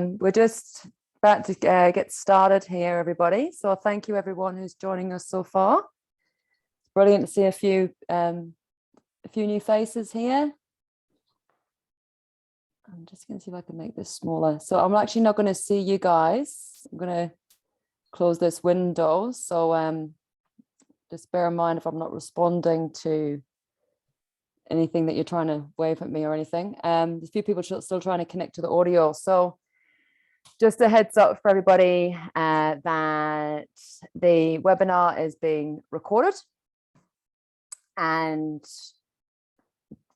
We're just about to get started here, everybody. So thank you, everyone who's joining us so far. It's brilliant to see a few new faces here. I'm just going to see if I can make this smaller. So I'm actually not going to see you guys. I'm going to close this window. So just bear in mind if I'm not responding to anything that you're trying to wave at me or anything. There's a few people still trying to connect to the audio. So just a heads up for everybody that the webinar is being recorded, and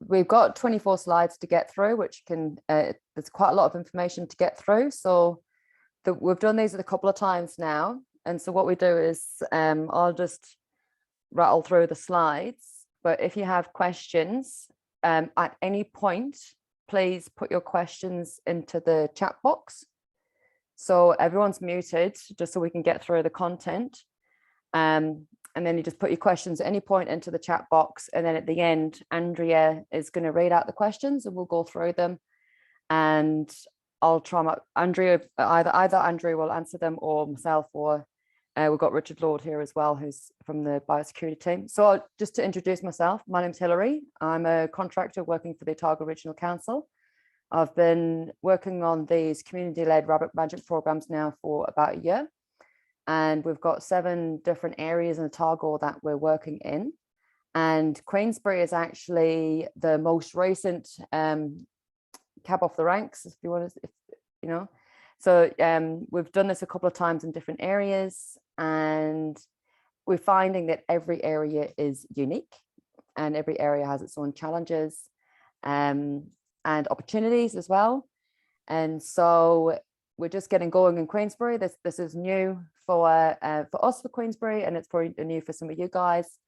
we've got 24 slides to get through, which can there's quite a lot of information to get through. So we've done these a couple of times now, and so what we do is I'll just rattle through the slides, but if you have questions at any point, please put your questions into the chat box. So everyone's muted just so we can get through the content. And then you just put your questions at any point into the chat box. And then at the end, Andrea is going to read out the questions and we'll go through them. And I'll try my Andrea, either Andrea will answer them or myself, or we've got Richard Lord here as well, who's from the biosecurity team. So just to introduce myself, my name's Hilary. I'm a contractor working for the Otago Regional Council. I've been working on these community-led rabbit management programs now for about a year, and we've got 7 different areas in Otago that we're working in. And Queensbury is actually the most recent cab off the ranks, if you want to, you know. So we've done this a couple of times in different areas, and we're finding that every area is unique, and every area has its own challenges and opportunities as well. And so we're just getting going in Queensbury. This is new for us for Queensbury, and it's probably new for some of you guys.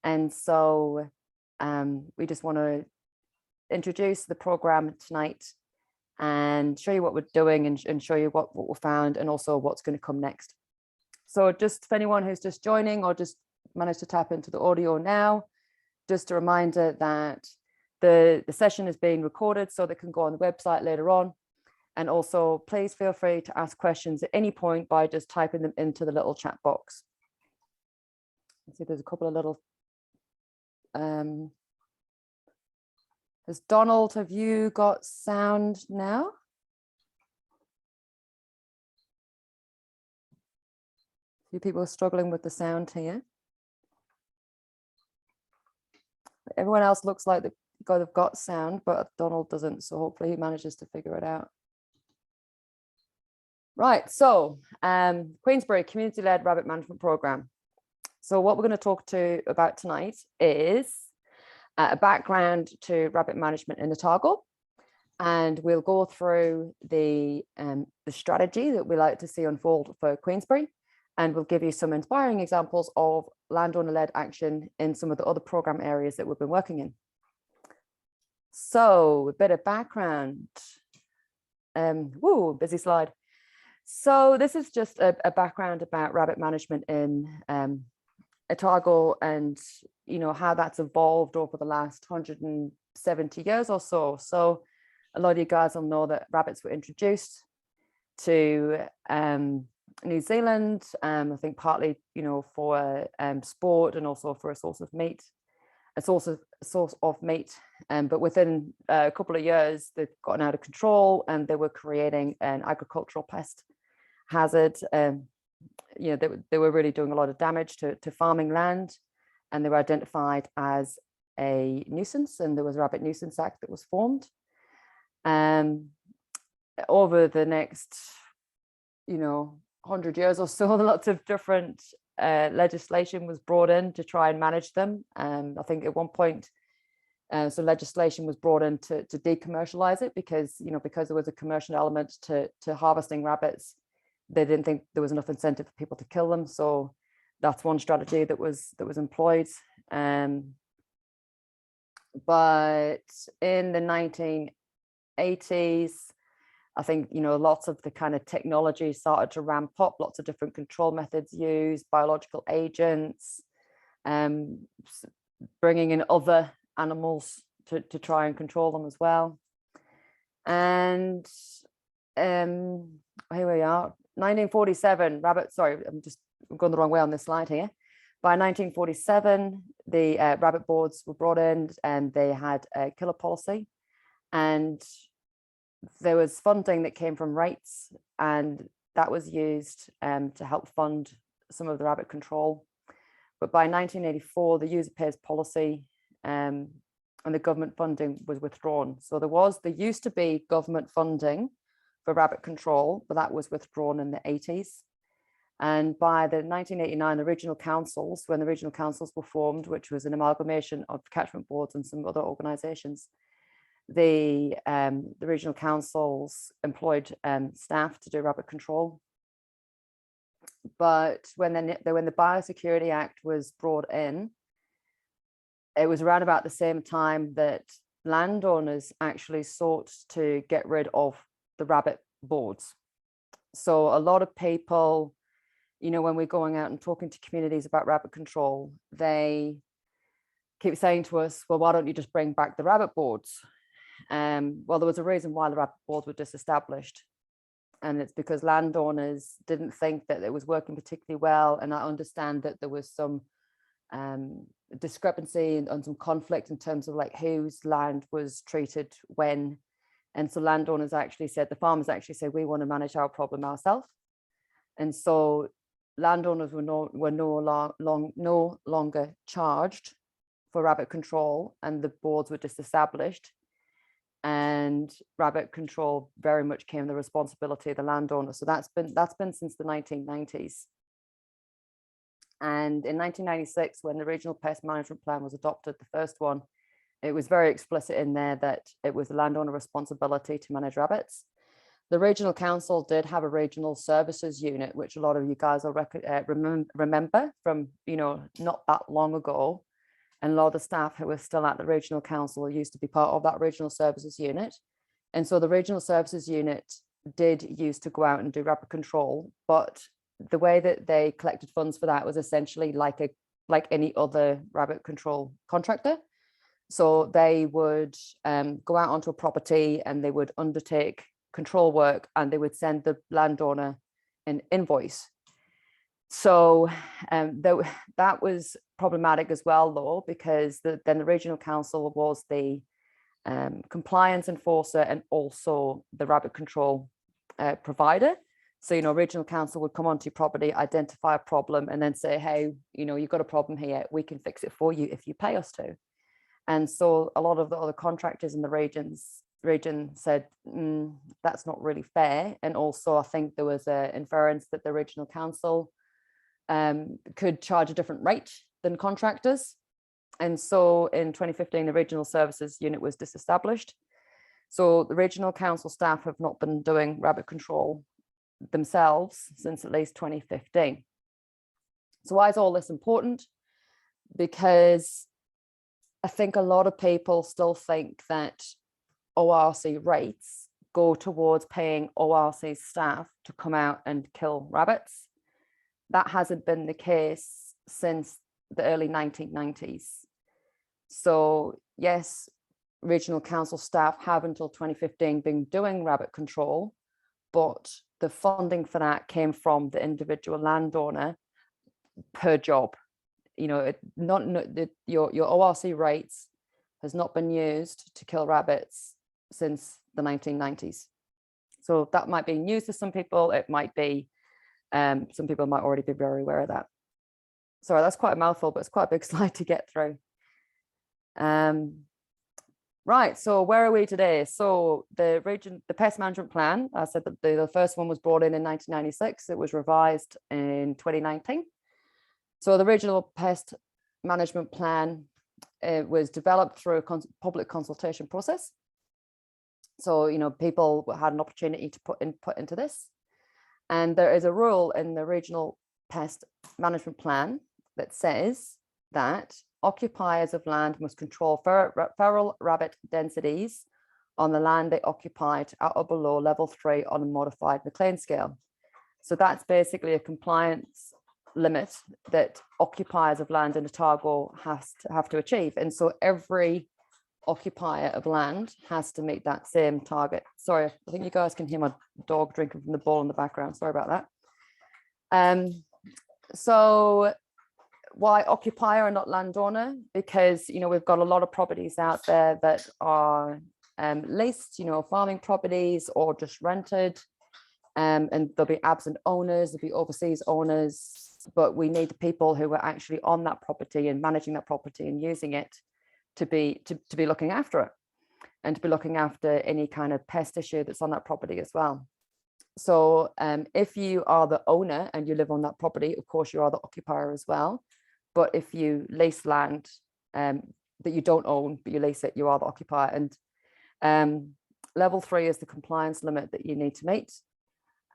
And so we just want to introduce the program tonight and show you what we're doing, and show you what we found, and also what's going to come next. So just for anyone who's just joining or just managed to tap into the audio now, just a reminder that the session is being recorded so they can go on the website later on. And also please feel free to ask questions at any point by just typing them into the little chat box. Let's see, there's a couple of little has Donald, have you got sound now? A few people are struggling with the sound here. Everyone else looks like they've got sound, but Donald doesn't, so hopefully he manages to figure it out. Right, so Queensbury Community-Led Rabbit Management Program. So what we're going to talk about tonight is a background to rabbit management in Otago, and we'll go through the strategy that we like to see unfold for Queensbury, and we'll give you some inspiring examples of landowner-led action in some of the other program areas that we've been working in. So a bit of background. Busy slide. So this is just a background about rabbit management in Otago, and you know how that's evolved over the last 170 years or so. So a lot of you guys will know that rabbits were introduced to New Zealand, I think partly, you know, for sport and also for a source of meat. But within a couple of years, they've gotten out of control, and they were creating an agricultural pest hazard. You know, they were really doing a lot of damage to farming land, and they were identified as a nuisance, and there was a Rabbit Nuisance Act that was formed. Over the next, you know, 100 years or so, lots of different legislation was brought in to try and manage them. I think at one point, so legislation was brought in to decommercialize it, because, you know, because there was a commercial element to harvesting rabbits, they didn't think there was enough incentive for people to kill them. So that's one strategy that was employed. But in the 1980s, I think, you know, lots of the kind of technology started to ramp up, lots of different control methods used, biological agents, bringing in other animals to try and control them as well. And here we are, 1947, I'm going the wrong way on this slide here. By 1947, the rabbit boards were brought in and they had a killer policy, and there was funding that came from rates, and that was used to help fund some of the rabbit control. But by 1984, the user pays policy and the government funding was withdrawn. So there used to be government funding for rabbit control, but that was withdrawn in the 80s. And by the 1989, the regional councils, when the regional councils were formed, which was an amalgamation of catchment boards and some other organizations, the regional councils employed staff to do rabbit control. But when the Biosecurity Act was brought in, it was around about the same time that landowners actually sought to get rid of the rabbit boards. So a lot of people, you know, when we're going out and talking to communities about rabbit control, they keep saying to us, well, why don't you just bring back the rabbit boards? Well, there was a reason why the rabbit boards were disestablished. And it's because landowners didn't think that it was working particularly well. And I understand that there was some discrepancy and some conflict in terms of like whose land was treated when. And so landowners actually said, the farmers actually said, we want to manage our problem ourselves. And so landowners were no longer charged for rabbit control, and the boards were disestablished. And rabbit control very much came the responsibility of the landowner. So that's been since the 1990s. And in 1996, when the Regional Pest Management Plan was adopted, the first one, it was very explicit in there that it was the landowner responsibility to manage rabbits. The Regional Council did have a regional services unit, which a lot of you guys will remember from, you know, not that long ago. And a lot of the staff who were still at the Regional Council used to be part of that regional services unit. And so the regional services unit did used to go out and do rabbit control, but the way that they collected funds for that was essentially like any other rabbit control contractor. So they would go out onto a property and they would undertake control work, and they would send the landowner an invoice. So that was problematic as well, though, because then the Regional Council was the compliance enforcer and also the rabbit control provider. So, you know, Regional Council would come onto your property, identify a problem, and then say, hey, you know, you've got a problem here, we can fix it for you if you pay us to. And so a lot of the other contractors in the region said, that's not really fair. And also, I think there was an inference that the Regional Council could charge a different rate than contractors. And so in 2015, the Regional Services Unit was disestablished. So the Regional Council staff have not been doing rabbit control themselves since at least 2015. So why is all this important? Because I think a lot of people still think that ORC rates go towards paying ORC staff to come out and kill rabbits. That hasn't been the case since the early 1990s. So yes, Regional Council staff have until 2015 been doing rabbit control, but the funding for that came from the individual landowner per job. You know, your ORC rates has not been used to kill rabbits since the 1990s. So that might be news to some people. It might be, some people might already be very aware of that. Sorry, that's quite a mouthful, but it's quite a big slide to get through. Right, so where are we today? So the pest management plan, I said that the first one was brought in 1996. It was revised in 2019. So the regional pest management plan, it was developed through a public consultation process. So, you know, people had an opportunity to put input into this. And there is a rule in the regional pest management plan that says that occupiers of land must control feral rabbit densities on the land they occupied at or below level 3 on a modified McLean scale. So that's basically a compliance limit that occupiers of land in Otago have to achieve. And so every occupier of land has to meet that same target. Sorry, I think you guys can hear my dog drinking from the bowl in the background. Sorry about that. So why occupier and not landowner? Because, you know, we've got a lot of properties out there that are leased, you know, farming properties or just rented. And there'll be absent owners, there'll be overseas owners, but we need the people who are actually on that property and managing that property and using it to be looking after it, and to be looking after any kind of pest issue that's on that property as well. So if you are the owner and you live on that property, of course you are the occupier as well. But if you lease land that you don't own, but you lease it, you are the occupier. And level 3 is the compliance limit that you need to meet.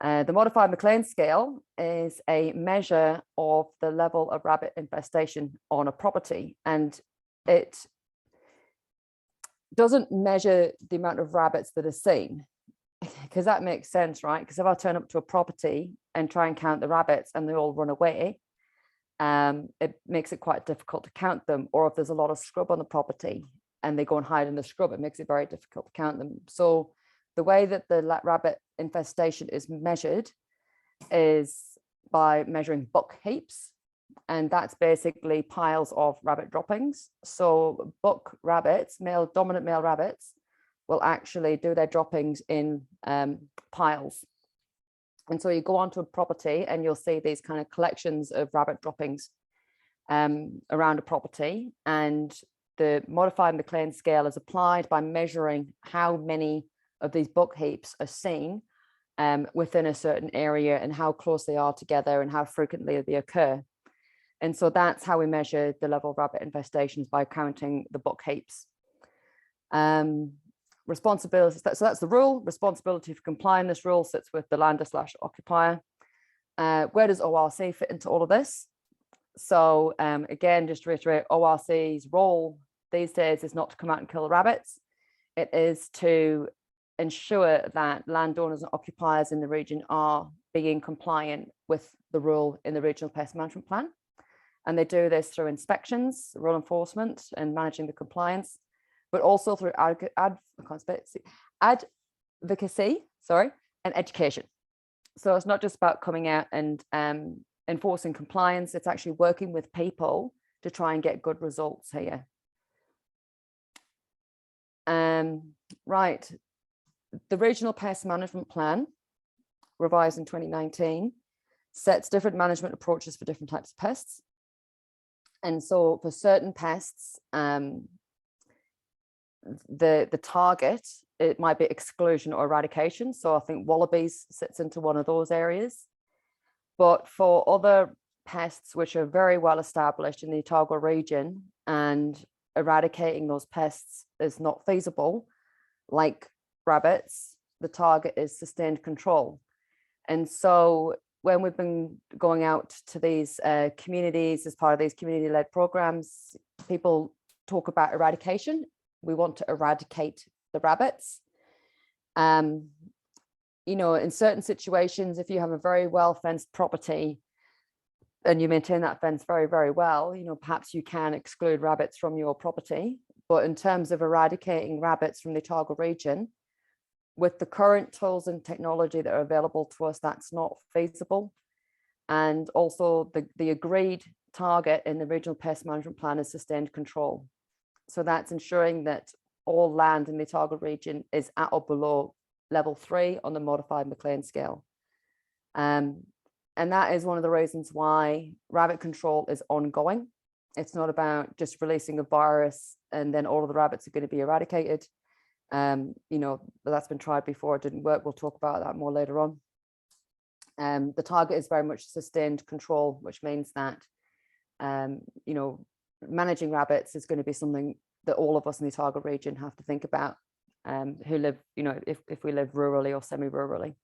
The modified McLean scale is a measure of the level of rabbit infestation on a property, and it doesn't measure the amount of rabbits that are seen, because that makes sense, right? Because if I turn up to a property and try and count the rabbits and they all run away, it makes it quite difficult to count them. Or if there's a lot of scrub on the property and they go and hide in the scrub, it makes it very difficult to count them. So the way that the rabbit infestation is measured is by measuring buck heaps, and that's basically piles of rabbit droppings. So buck rabbits, dominant male rabbits, will actually do their droppings in piles. And so you go onto a property and you'll see these kind of collections of rabbit droppings around a property, and the modified McLean scale is applied by measuring how many of these buck heaps are seen within a certain area, and how close they are together and how frequently they occur. And so that's how we measure the level of rabbit infestations, by counting the buck heaps. Responsibility, so that's the rule. Responsibility for complying this rule sits with the lander/occupier. Where does ORC fit into all of this? So again, just to reiterate, ORC's role these days is not to come out and kill the rabbits. It is to ensure that landowners and occupiers in the region are being compliant with the rule in the Regional Pest Management Plan. And they do this through inspections, rule enforcement, and managing the compliance, but also through advocacy, and education. So it's not just about coming out and enforcing compliance, it's actually working with people to try and get good results here. Right, the Regional Pest Management Plan, revised in 2019, sets different management approaches for different types of pests. And so for certain pests, the target, it might be exclusion or eradication. So I think wallabies sits into one of those areas. But for other pests which are very well established in the Otago region, and eradicating those pests is not feasible, like rabbits, the target is sustained control. And so when we've been going out to these communities as part of these community-led programs, people talk about eradication. We want to eradicate the rabbits. You know, in certain situations, if you have a very well fenced property and you maintain that fence very, very well, you know, perhaps you can exclude rabbits from your property. But in terms of eradicating rabbits from the Otago region, with the current tools and technology that are available to us, that's not feasible. And also the agreed target in the Regional Pest Management Plan is sustained control. So that's ensuring that all land in the Otago region is at or below level 3 on the modified McLean scale. And that is one of the reasons why rabbit control is ongoing. It's not about just releasing a virus and then all of the rabbits are going to be eradicated. You know, that's been tried before, it didn't work. We'll talk about that more later on. The target is very much sustained control, which means that, you know, managing rabbits is going to be something that all of us in the Otago region have to think about, who live, you know, if we live rurally or semi-rurally.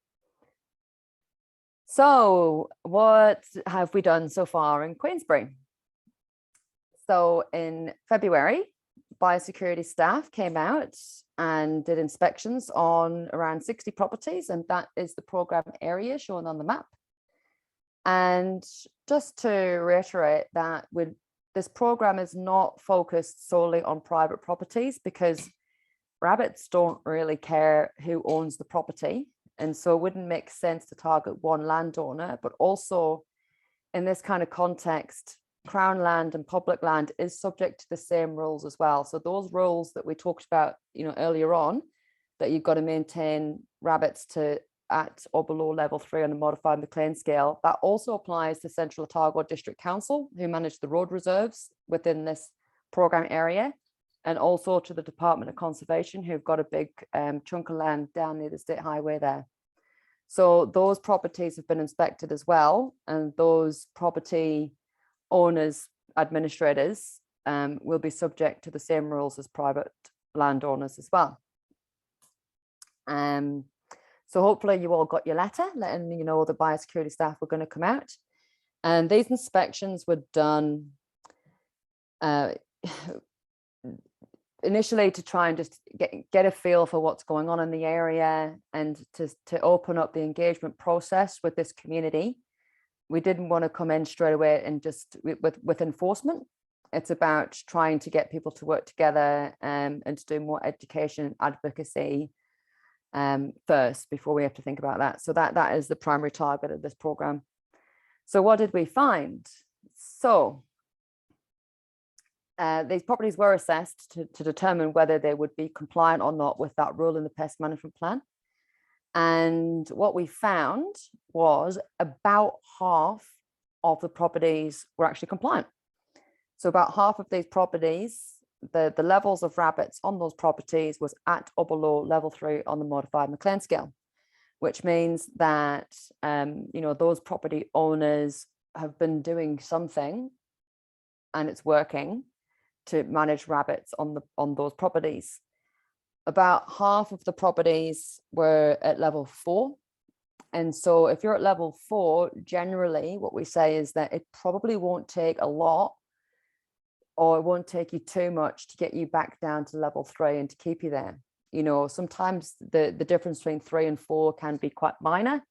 So what have we done so far in Queensbury? So in February, biosecurity staff came out and did inspections on around 60 properties, and that is the program area shown on the map. And just to reiterate that this program is not focused solely on private properties, because rabbits don't really care who owns the property. And so it wouldn't make sense to target one landowner, but also in this kind of context, Crown land and public land is subject to the same rules as well. So those rules that we talked about, earlier on, that you've got to maintain rabbits to at or below level 3 on the modified McLean scale, that also applies to Central Otago District Council, who manage the road reserves within this program area, and also to the Department of Conservation, who've got a big chunk of land down near the state highway there. So those properties have been inspected as well, and those property owners, administrators, will be subject to the same rules as private landowners as well. So hopefully you all got your letter letting you know the biosecurity staff were going to come out. And these inspections were done initially to try and just get a feel for what's going on in the area, and to open up the engagement process with this community. We didn't want to come in straight away and just with enforcement. It's about trying to get people to work together and to do more education, advocacy first, before we have to think about that. So that is the primary target of this program. So what did we find? So these properties were assessed to determine whether they would be compliant or not with that rule in the pest management plan. And what we found was about half of the properties were actually compliant. So about half of these properties, the levels of rabbits on those properties was at or below level 3 on the modified McLean scale, which means that those property owners have been doing something, and it's working to manage rabbits on those properties. About half of the properties were at level 4. And so if you're at level 4, generally what we say is that it probably won't take a lot, or it won't take you too much to get you back down to level 3 and to keep you there. Sometimes the difference between 3 and 4 can be quite minor,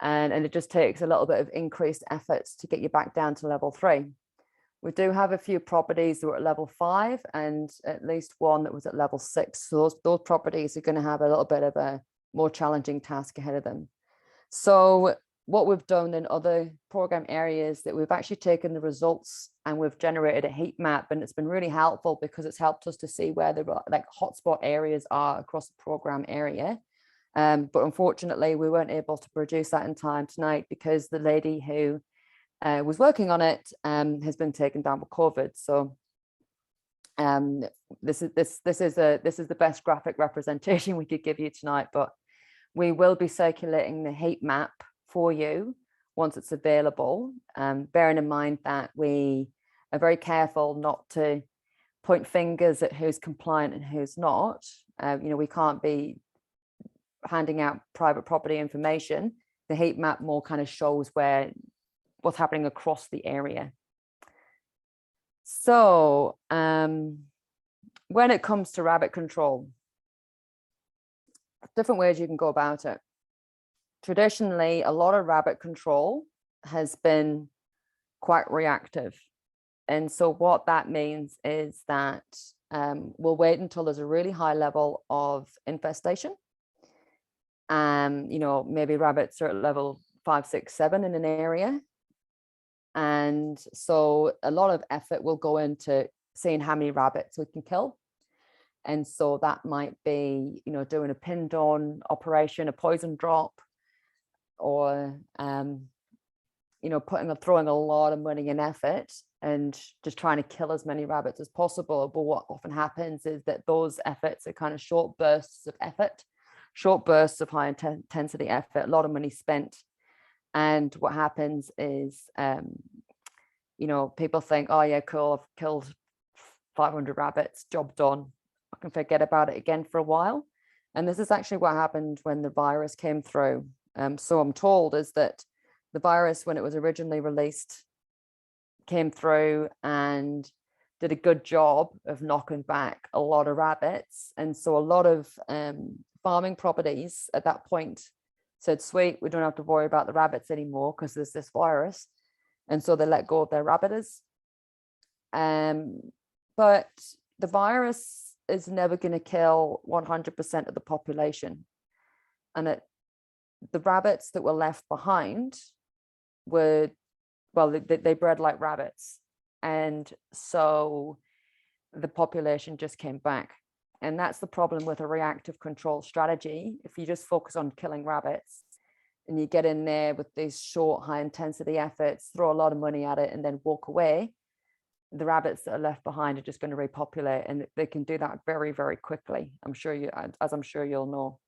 and it just takes a little bit of increased efforts to get you back down to level 3. We do have a few properties that were at level 5, and at least one that was at level 6. So those properties are going to have a little bit of a more challenging task ahead of them. So what we've done in other program areas, that we've actually taken the results and we've generated a heat map, and it's been really helpful because it's helped us to see where the hotspot areas are across the program area. But unfortunately, we weren't able to produce that in time tonight because the lady who was working on it has been taken down with COVID. So this is the best graphic representation we could give you tonight, but we will be circulating the heat map for you once it's available, bearing in mind that we are very careful not to point fingers at who's compliant and who's not. We can't be handing out private property information. The heat map more kind of shows what's happening across the area. So when it comes to rabbit control, different ways you can go about it. Traditionally, a lot of rabbit control has been quite reactive. And so what that means is that we'll wait until there's a really high level of infestation. Maybe rabbits are at level 5, 6, 7 in an area. And so a lot of effort will go into seeing how many rabbits we can kill. And so that might be, doing a pin down operation, a poison drop, or, throwing a lot of money and effort and just trying to kill as many rabbits as possible. But what often happens is that those efforts are kind of short bursts of effort, short bursts of high intensity effort, a lot of money spent. And what happens is, people think, oh yeah, cool, I've killed 500 rabbits, job done. I can forget about it again for a while. And this is actually what happened when the virus came through. So I'm told is that the virus, when it was originally released, came through and did a good job of knocking back a lot of rabbits. And so a lot of farming properties at that point said, sweet, we don't have to worry about the rabbits anymore because there's this virus. And so they let go of their rabbiters. But the virus is never going to kill 100% of the population. And the rabbits that were left behind were, well, they bred like rabbits. And so the population just came back. And that's the problem with a reactive control strategy. If you just focus on killing rabbits and you get in there with these short, high intensity efforts, throw a lot of money at it and then walk away, the rabbits that are left behind are just going to repopulate, and they can do that very, very quickly. I'm sure I'm sure you'll know.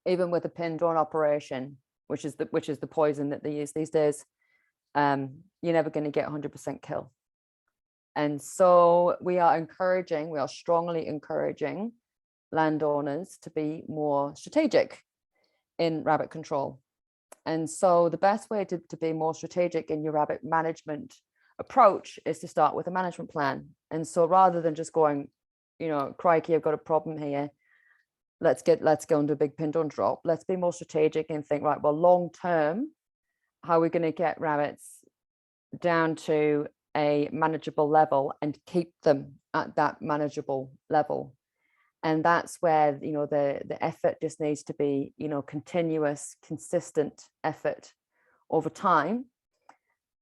Even with a pin drone operation, which is the poison that they use these days, you're never going to get 100% kill. And so we are strongly encouraging landowners to be more strategic in rabbit control. And so the best way to be more strategic in your rabbit management approach is to start with a management plan. And so rather than just going, crikey, I've got a problem here, let's go into a big pin drone drop, let's be more strategic and think, right, well, long term, how are we going to get rabbits down to a manageable level and keep them at that manageable level? And that's where the effort just needs to be continuous, consistent effort over time.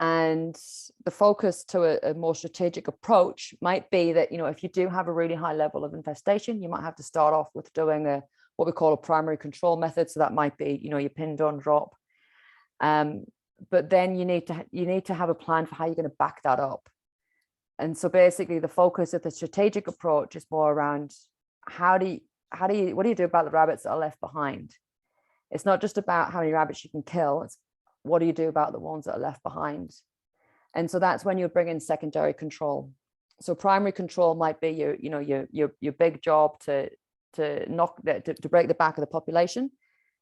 And the focus to a more strategic approach might be that if you do have a really high level of infestation, you might have to start off with doing what we call a primary control method. So that might be your pin drone drop. But then you need to have a plan for how you're going to back that up. And so basically the focus of the strategic approach is more around what do you do about the rabbits that are left behind? It's not just about how many rabbits you can kill, it's what do you do about the ones that are left behind? And so that's when you bring in secondary control. So primary control might be your big job to break the back of the population.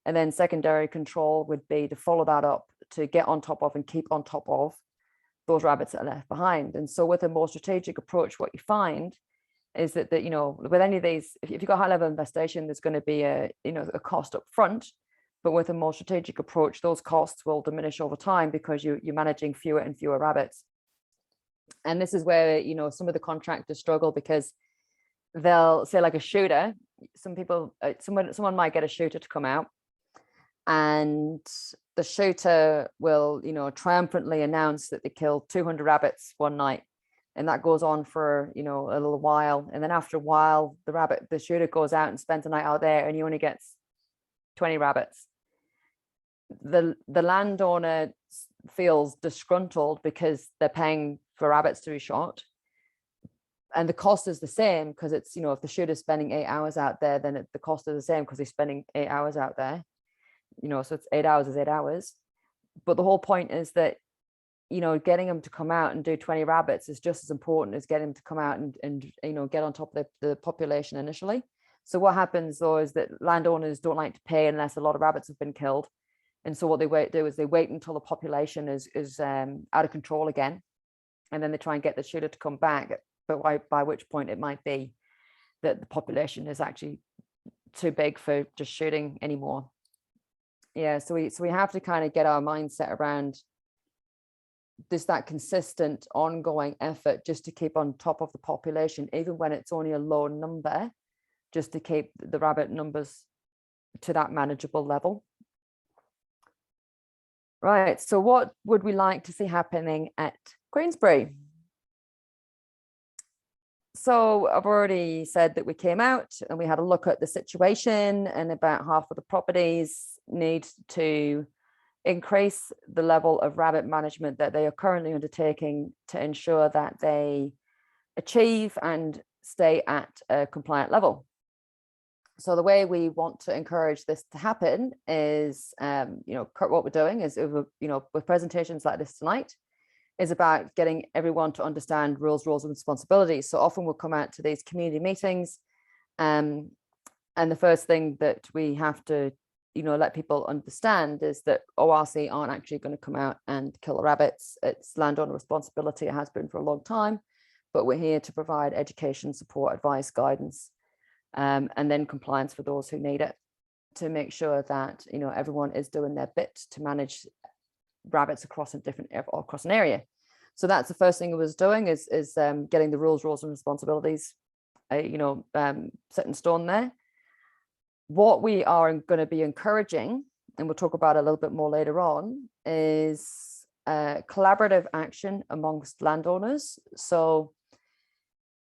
And then secondary control would be to follow that up, to get on top of and keep on top of those rabbits that are left behind. And so with a more strategic approach, what you find is that with any of these, if you've got high level infestation, there's going to be a cost up front. But with a more strategic approach, those costs will diminish over time because you're managing fewer and fewer rabbits. And this is where some of the contractors struggle, because they'll say, like a shooter, someone might get a shooter to come out, and the shooter will triumphantly announce that they killed 200 rabbits one night, and that goes on for a little while. And then after a while, the shooter goes out and spends the night out there, and he only gets 20 rabbits. The landowner feels disgruntled because they're paying for rabbits to be shot, and the cost is the same, because it's if the shooter's spending 8 hours out there, then the cost is the same because he's spending 8 hours out there. So it's 8 hours is 8 hours. But the whole point is that getting them to come out and do 20 rabbits is just as important as getting them to come out and get on top of the population initially. So what happens though is that landowners don't like to pay unless a lot of rabbits have been killed. And so what they do is they wait until the population is out of control again, and then they try and get the shooter to come back. But by which point it might be that the population is actually too big for just shooting anymore. Yeah, so we have to kind of get our mindset around that consistent ongoing effort just to keep on top of the population, even when it's only a low number, just to keep the rabbit numbers to that manageable level. Right, so what would we like to see happening at Queensbury? So I've already said that we came out and we had a look at the situation, and about half of the properties need to increase the level of rabbit management that they are currently undertaking to ensure that they achieve and stay at a compliant level. So the way we want to encourage this to happen is, what we're doing is, with presentations like this tonight, is about getting everyone to understand rules and responsibilities. So often we'll come out to these community meetings, and the first thing that we have to, let people understand is that ORC aren't actually going to come out and kill the rabbits. It's landowner responsibility. It has been for a long time, but we're here to provide education, support, advice, guidance, and then compliance for those who need it, to make sure that everyone is doing their bit to manage rabbits across an area. So that's the first thing it was doing, is getting the rules and responsibilities, set in stone there. What we are going to be encouraging, and we'll talk about it a little bit more later on, is collaborative action amongst landowners. So,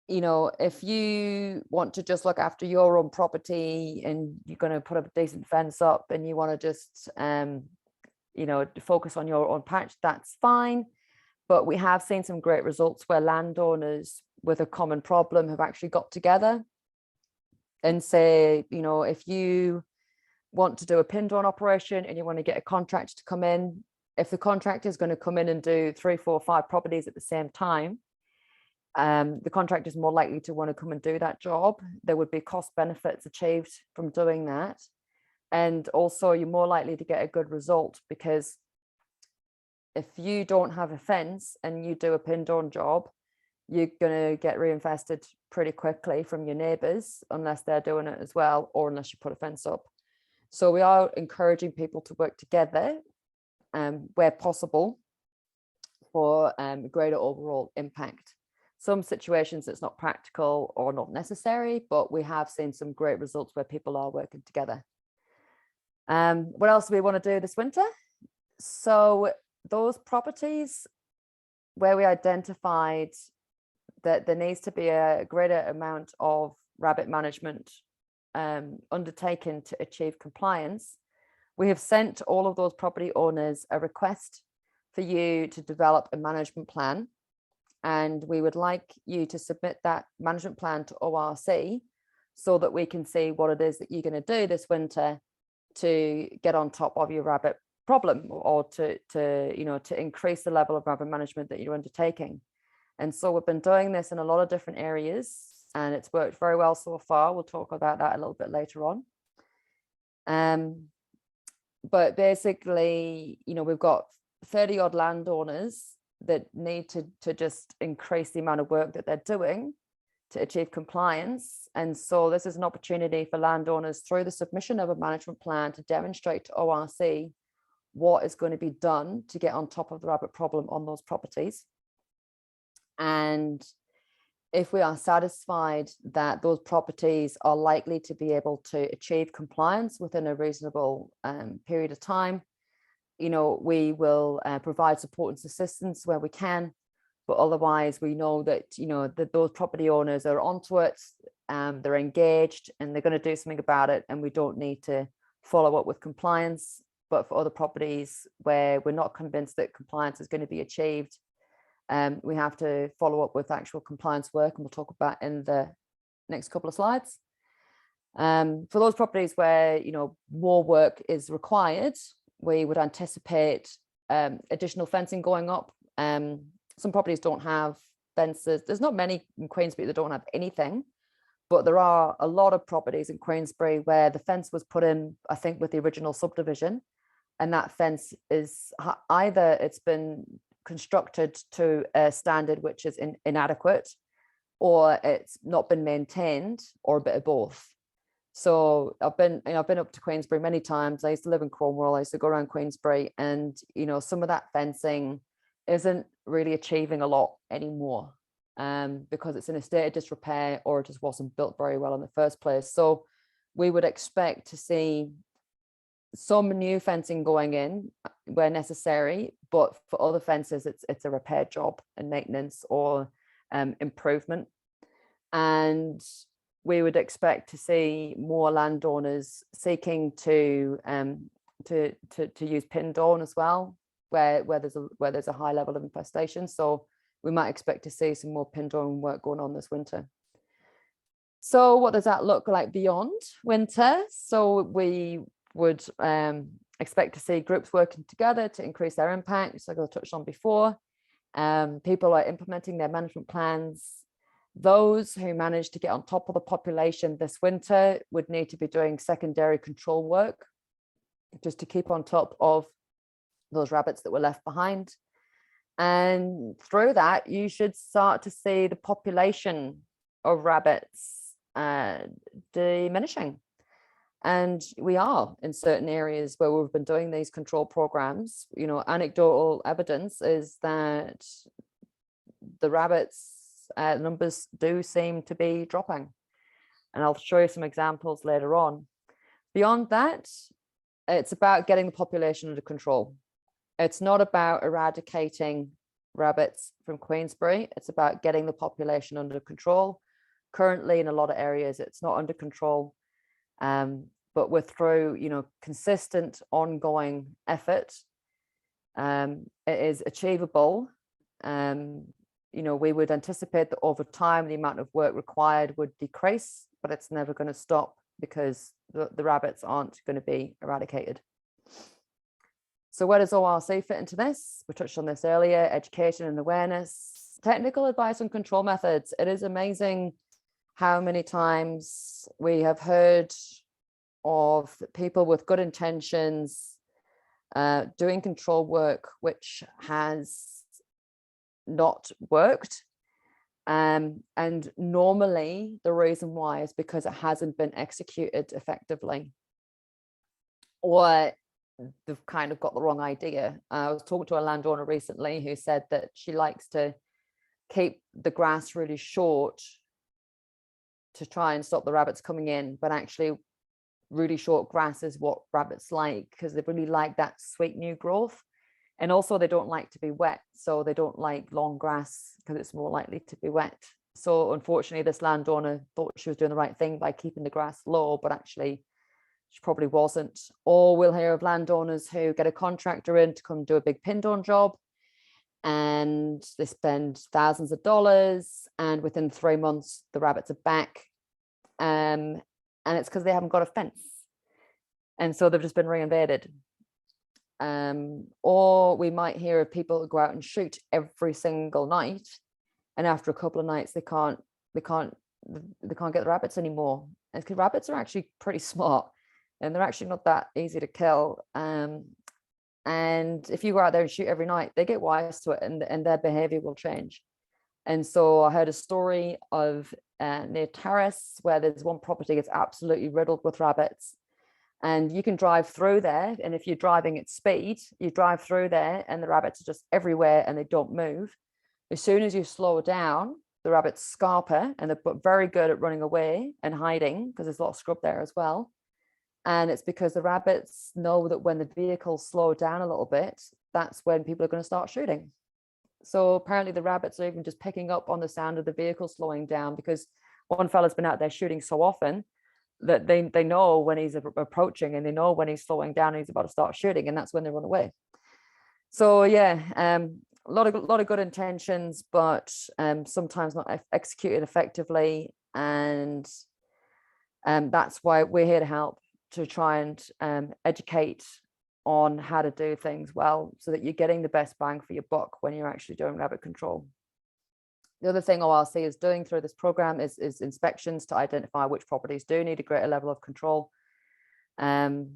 if you want to just look after your own property and you're going to put a decent fence up and you want to just, focus on your own patch, that's fine. But we have seen some great results where landowners with a common problem have actually got together and say, if you want to do a pin drone operation and you want to get a contractor to come in, if the contractor is going to come in and do 3, 4, 5 properties at the same time, the contractor is more likely to want to come and do that job. There would be cost benefits achieved from doing that. And also you're more likely to get a good result, because if you don't have a fence and you do a pin drone job, you're going to get reinvested pretty quickly from your neighbours, unless they're doing it as well, or unless you put a fence up. So we are encouraging people to work together where possible for greater overall impact. Some situations it's not practical or not necessary, but we have seen some great results where people are working together. What else do we want to do this winter? So those properties where we identified that there needs to be a greater amount of rabbit management undertaken to achieve compliance, we have sent all of those property owners a request for you to develop a management plan. And we would like you to submit that management plan to ORC so that we can see what it is that you're going to do this winter to get on top of your rabbit problem, or to increase the level of rabbit management that you're undertaking. And so we've been doing this in a lot of different areas, and it's worked very well so far. We'll talk about that a little bit later on. But basically, we've got 30 odd landowners that need to just increase the amount of work that they're doing to achieve compliance. And so this is an opportunity for landowners, through the submission of a management plan, to demonstrate to ORC what is going to be done to get on top of the rabbit problem on those properties. And if we are satisfied that those properties are likely to be able to achieve compliance within a reasonable period of time, we will provide support and assistance where we can. But otherwise, we know that, that those property owners are onto it, they're engaged, and they're going to do something about it, and we don't need to follow up with compliance. But for other properties where we're not convinced that compliance is going to be achieved, we have to follow up with actual compliance work, and we'll talk about in the next couple of slides. For those properties where more work is required, we would anticipate additional fencing going up. Some properties don't have fences. There's not many in Queensbury that don't have anything, but there are a lot of properties in Queensbury where the fence was put in, I think, with the original subdivision, and that fence is either it's been constructed to a standard which is inadequate, or it's not been maintained, or a bit of both. So I've been up to Queensbury many times. I used to live in Cornwall. I used to go around Queensbury, and some of that fencing isn't really achieving a lot anymore, because it's in a state of disrepair, or it just wasn't built very well in the first place. So we would expect to see some new fencing going in where necessary, but for other fences it's a repair job and maintenance, or improvement. And we would expect to see more landowners seeking to use pin drone as well, where there's a high level of infestation. So we might expect to see some more pin drone work going on this winter. So what does that look like beyond winter? So we would expect to see groups working together to increase their impact, like I touched on before. People are implementing their management plans. Those who manage to get on top of the population this winter would need to be doing secondary control work, just to keep on top of those rabbits that were left behind. And through that, you should start to see the population of rabbits diminishing. And we are in certain areas where we've been doing these control programs. Anecdotal evidence is that the rabbits numbers do seem to be dropping. And I'll show you some examples later on. Beyond that, it's about getting the population under control. It's not about eradicating rabbits from Queensbury. It's about getting the population under control. Currently, in a lot of areas, it's not under control. But with through, consistent ongoing effort, it is achievable. We would anticipate that over time, the amount of work required would decrease, but it's never going to stop because the rabbits aren't going to be eradicated. So where does ORC fit into this? We touched on this earlier: education and awareness, technical advice and control methods. It is amazing how many times we have heard of people with good intentions doing control work which has not worked. And normally the reason why is because it hasn't been executed effectively, or they've kind of got the wrong idea. I was talking to a landowner recently who said that she likes to keep the grass really short to try and stop the rabbits coming in, but actually really short grass is what rabbits like, because they really like that sweet new growth. And also they don't like to be wet, so they don't like long grass because it's more likely to be wet. So unfortunately, this landowner thought she was doing the right thing by keeping the grass low, but actually she probably wasn't. Or we'll hear of landowners who get a contractor in to come do a big pin down job, and they spend thousands of dollars, and within 3 months the rabbits are back, and it's because they haven't got a fence, and so they've just been reinvaded. Or we might hear of people who go out and shoot every single night, and after a couple of nights they can't get the rabbits anymore. And because rabbits are actually pretty smart, and they're actually not that easy to kill. And if you go out there and shoot every night, they get wise to it, and their behavior will change. And so I heard a story of near Terrace, where there's one property that's absolutely riddled with rabbits. And you can drive through there, and if you're driving at speed, you drive through there and the rabbits are just everywhere and they don't move. As soon as you slow down, the rabbits scarper, and they're very good at running away and hiding because there's a lot of scrub there as well. And it's because the rabbits know that when the vehicles slow down a little bit, that's when people are going to start shooting. So apparently the rabbits are even just picking up on the sound of the vehicle slowing down, because one fella's been out there shooting so often that they know when he's approaching, and they know when he's slowing down and he's about to start shooting, and that's when they run away. So yeah, a lot of good intentions, but sometimes not executed effectively, and that's why we're here to help, to try and educate on how to do things well, so that you're getting the best bang for your buck when you're actually doing rabbit control. The other thing ORC is doing through this program is inspections to identify which properties do need a greater level of control, and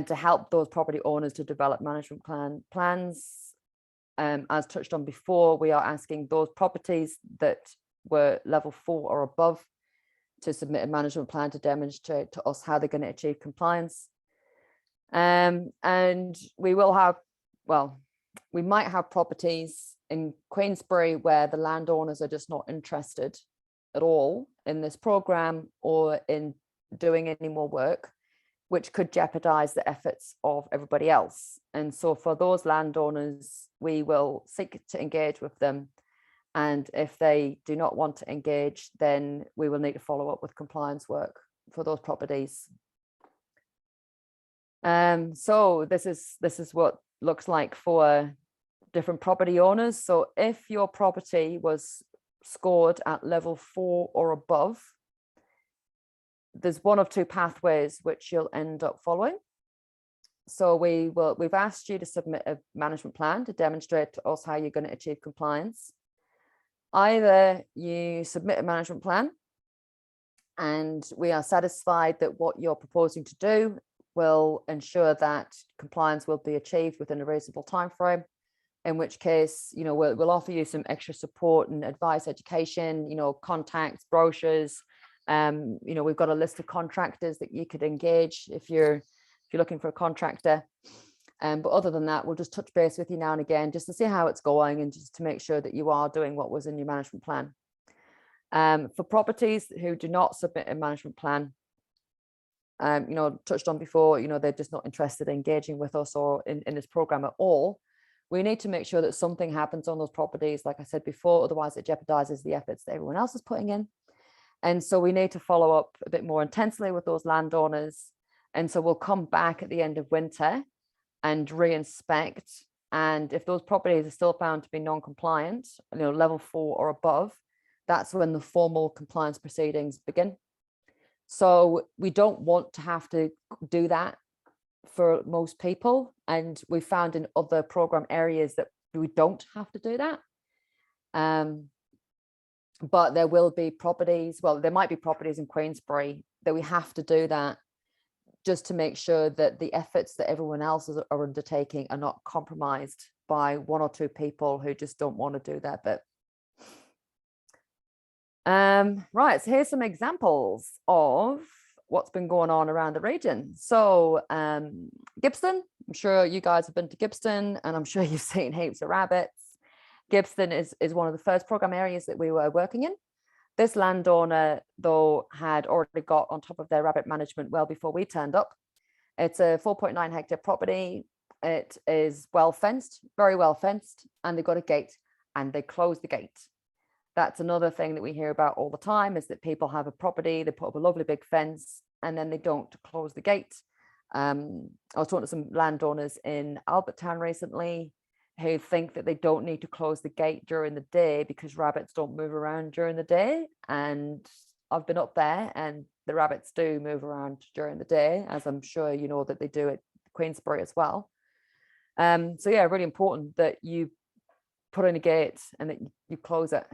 to help those property owners to develop management plans. As touched on before, we are asking those properties that were level 4 or above to submit a management plan to demonstrate to us how they're going to achieve compliance. And we will have, we might have properties in Queensbury where the landowners are just not interested at all in this program or in doing any more work, which could jeopardize the efforts of everybody else. And so for those landowners, we will seek to engage with them. And if they do not want to engage, then we will need to follow up with compliance work for those properties. So this is what looks like for different property owners. So if your property was scored at level 4 or above, there's one of two pathways which you'll end up following. So we've asked you to submit a management plan to demonstrate to us how you're going to achieve compliance. Either you submit a management plan and we are satisfied that what you're proposing to do will ensure that compliance will be achieved within a reasonable time frame, in which case, we'll offer you some extra support and advice, education, contacts, brochures. We've got a list of contractors that you could engage if you're looking for a contractor. But other than that, we'll just touch base with you now and again just to see how it's going and just to make sure that you are doing what was in your management plan. For properties who do not submit a management plan, touched on before, they're just not interested in engaging with us or in this program at all. We need to make sure that something happens on those properties, like I said before, otherwise it jeopardizes the efforts that everyone else is putting in. And so we need to follow up a bit more intensely with those landowners. And so we'll come back at the end of winter and re-inspect. And if those properties are still found to be non-compliant, level 4 or above, that's when the formal compliance proceedings begin. So we don't want to have to do that for most people. And we found in other program areas that we don't have to do that. But there will be properties, well, there might be properties in Queensbury that we have to do that just to make sure that the efforts that everyone else are undertaking are not compromised by 1 or 2 people who just don't want to do that bit. Right, so here's some examples of what's been going on around the region. So Gippsland, I'm sure you guys have been to Gippsland, and I'm sure you've seen heaps of rabbits. Gippsland is one of the first program areas that we were working in. This landowner, though, had already got on top of their rabbit management well before we turned up. It's a 4.9 hectare property. It is well fenced, very well fenced, and they've got a gate and they close the gate. That's another thing that we hear about all the time, is that people have a property, they put up a lovely big fence, and then they don't close the gate. I was talking to some landowners in Albertown recently who think that they don't need to close the gate during the day because rabbits don't move around during the day. And I've been up there, and the rabbits do move around during the day, as I'm sure you know that they do at Queensbury as well. So yeah, really important that you put in a gate and that you close it.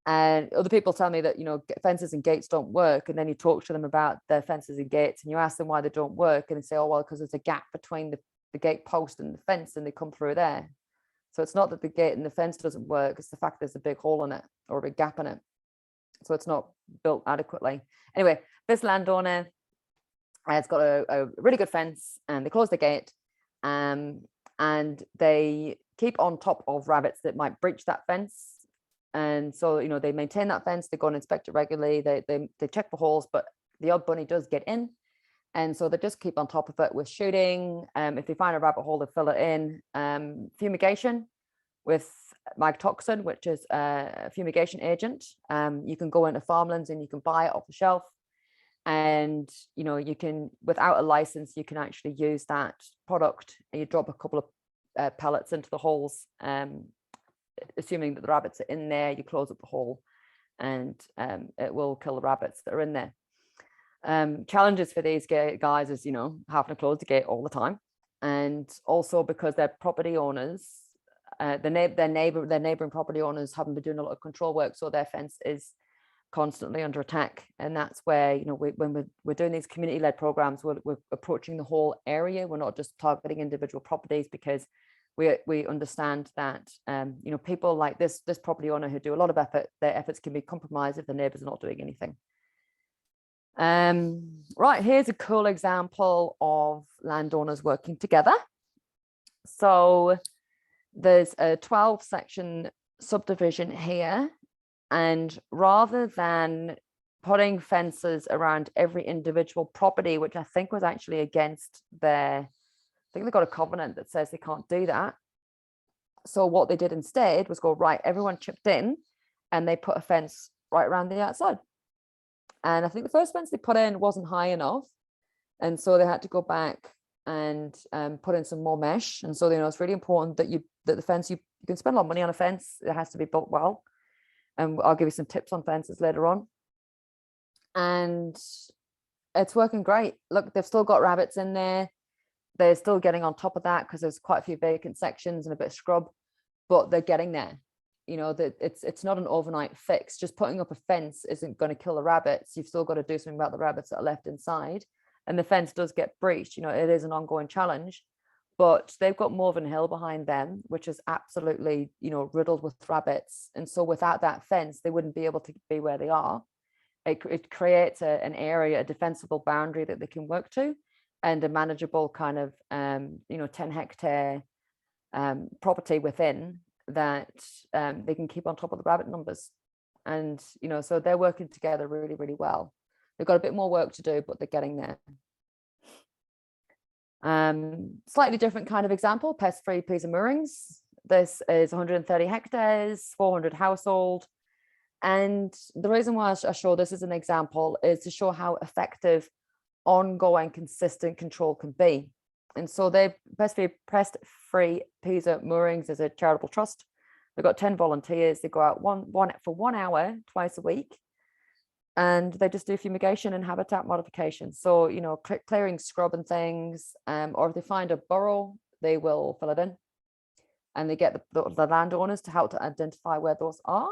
And other people tell me that, fences and gates don't work. And then you talk to them about their fences and gates and you ask them why they don't work. And they say, oh, well, because there's a gap between the gate post and the fence and they come through there. So it's not that the gate and the fence doesn't work. It's the fact there's a big hole in it or a big gap in it. So it's not built adequately. Anyway, this landowner has got a really good fence, and they close the gate, and they keep on top of rabbits that might breach that fence. And so, they maintain that fence, they go and inspect it regularly, they check for holes, but the odd bunny does get in. And so they just keep on top of it with shooting. If they find a rabbit hole, they fill it in. Fumigation with mycotoxin, which is a fumigation agent. You can go into farmlands and you can buy it off the shelf. And, you can, without a license, you can actually use that product. You drop a couple of pellets into the holes, assuming that the rabbits are in there, you close up the hole, and it will kill the rabbits that are in there. Challenges for these guys is, having to close the gate all the time, and also because they're property owners, their neighboring property owners haven't been doing a lot of control work, so their fence is constantly under attack. And that's where, when we're doing these community-led programs, we're approaching the whole area. We're not just targeting individual properties, because we understand that people like this property owner who do a lot of effort, their efforts can be compromised if the neighbors are not doing anything. Right, here's a cool example of landowners working together. So there's a 12 section subdivision here, and rather than putting fences around every individual property, which I think was actually against their, I think they got a covenant that says they can't do that. So what they did instead was go, right, everyone chipped in and they put a fence right around the outside. And I think the first fence they put in wasn't high enough. And so they had to go back and put in some more mesh. And so, it's really important that the fence, you can spend a lot of money on a fence. It has to be built well. And I'll give you some tips on fences later on. And it's working great. Look, they've still got rabbits in there. They're still getting on top of that because there's quite a few vacant sections and a bit of scrub, but they're getting there. That it's not an overnight fix. Just putting up a fence isn't going to kill the rabbits. You've still got to do something about the rabbits that are left inside. And the fence does get breached. It is an ongoing challenge, but they've got Morven Hill behind them, which is absolutely, riddled with rabbits. And so without that fence, they wouldn't be able to be where they are. It creates an area, a defensible boundary that they can work to. and a manageable kind of 10-hectare property within that, they can keep on top of the rabbit numbers. And so they're working together really, really well. They've got a bit more work to do, but they're getting there. Slightly different kind of example, pest-free peas and moorings. This is 130 hectares, 400 household. And the reason why I show this as an example is to show how effective ongoing consistent control can be. And so they pest-free peas and moorings is a charitable trust. They've got 10 volunteers. They go out for 1 hour twice a week, and they just do fumigation and habitat modification. So clearing scrub and things, or if they find a burrow, they will fill it in, and they get the landowners to help to identify where those are.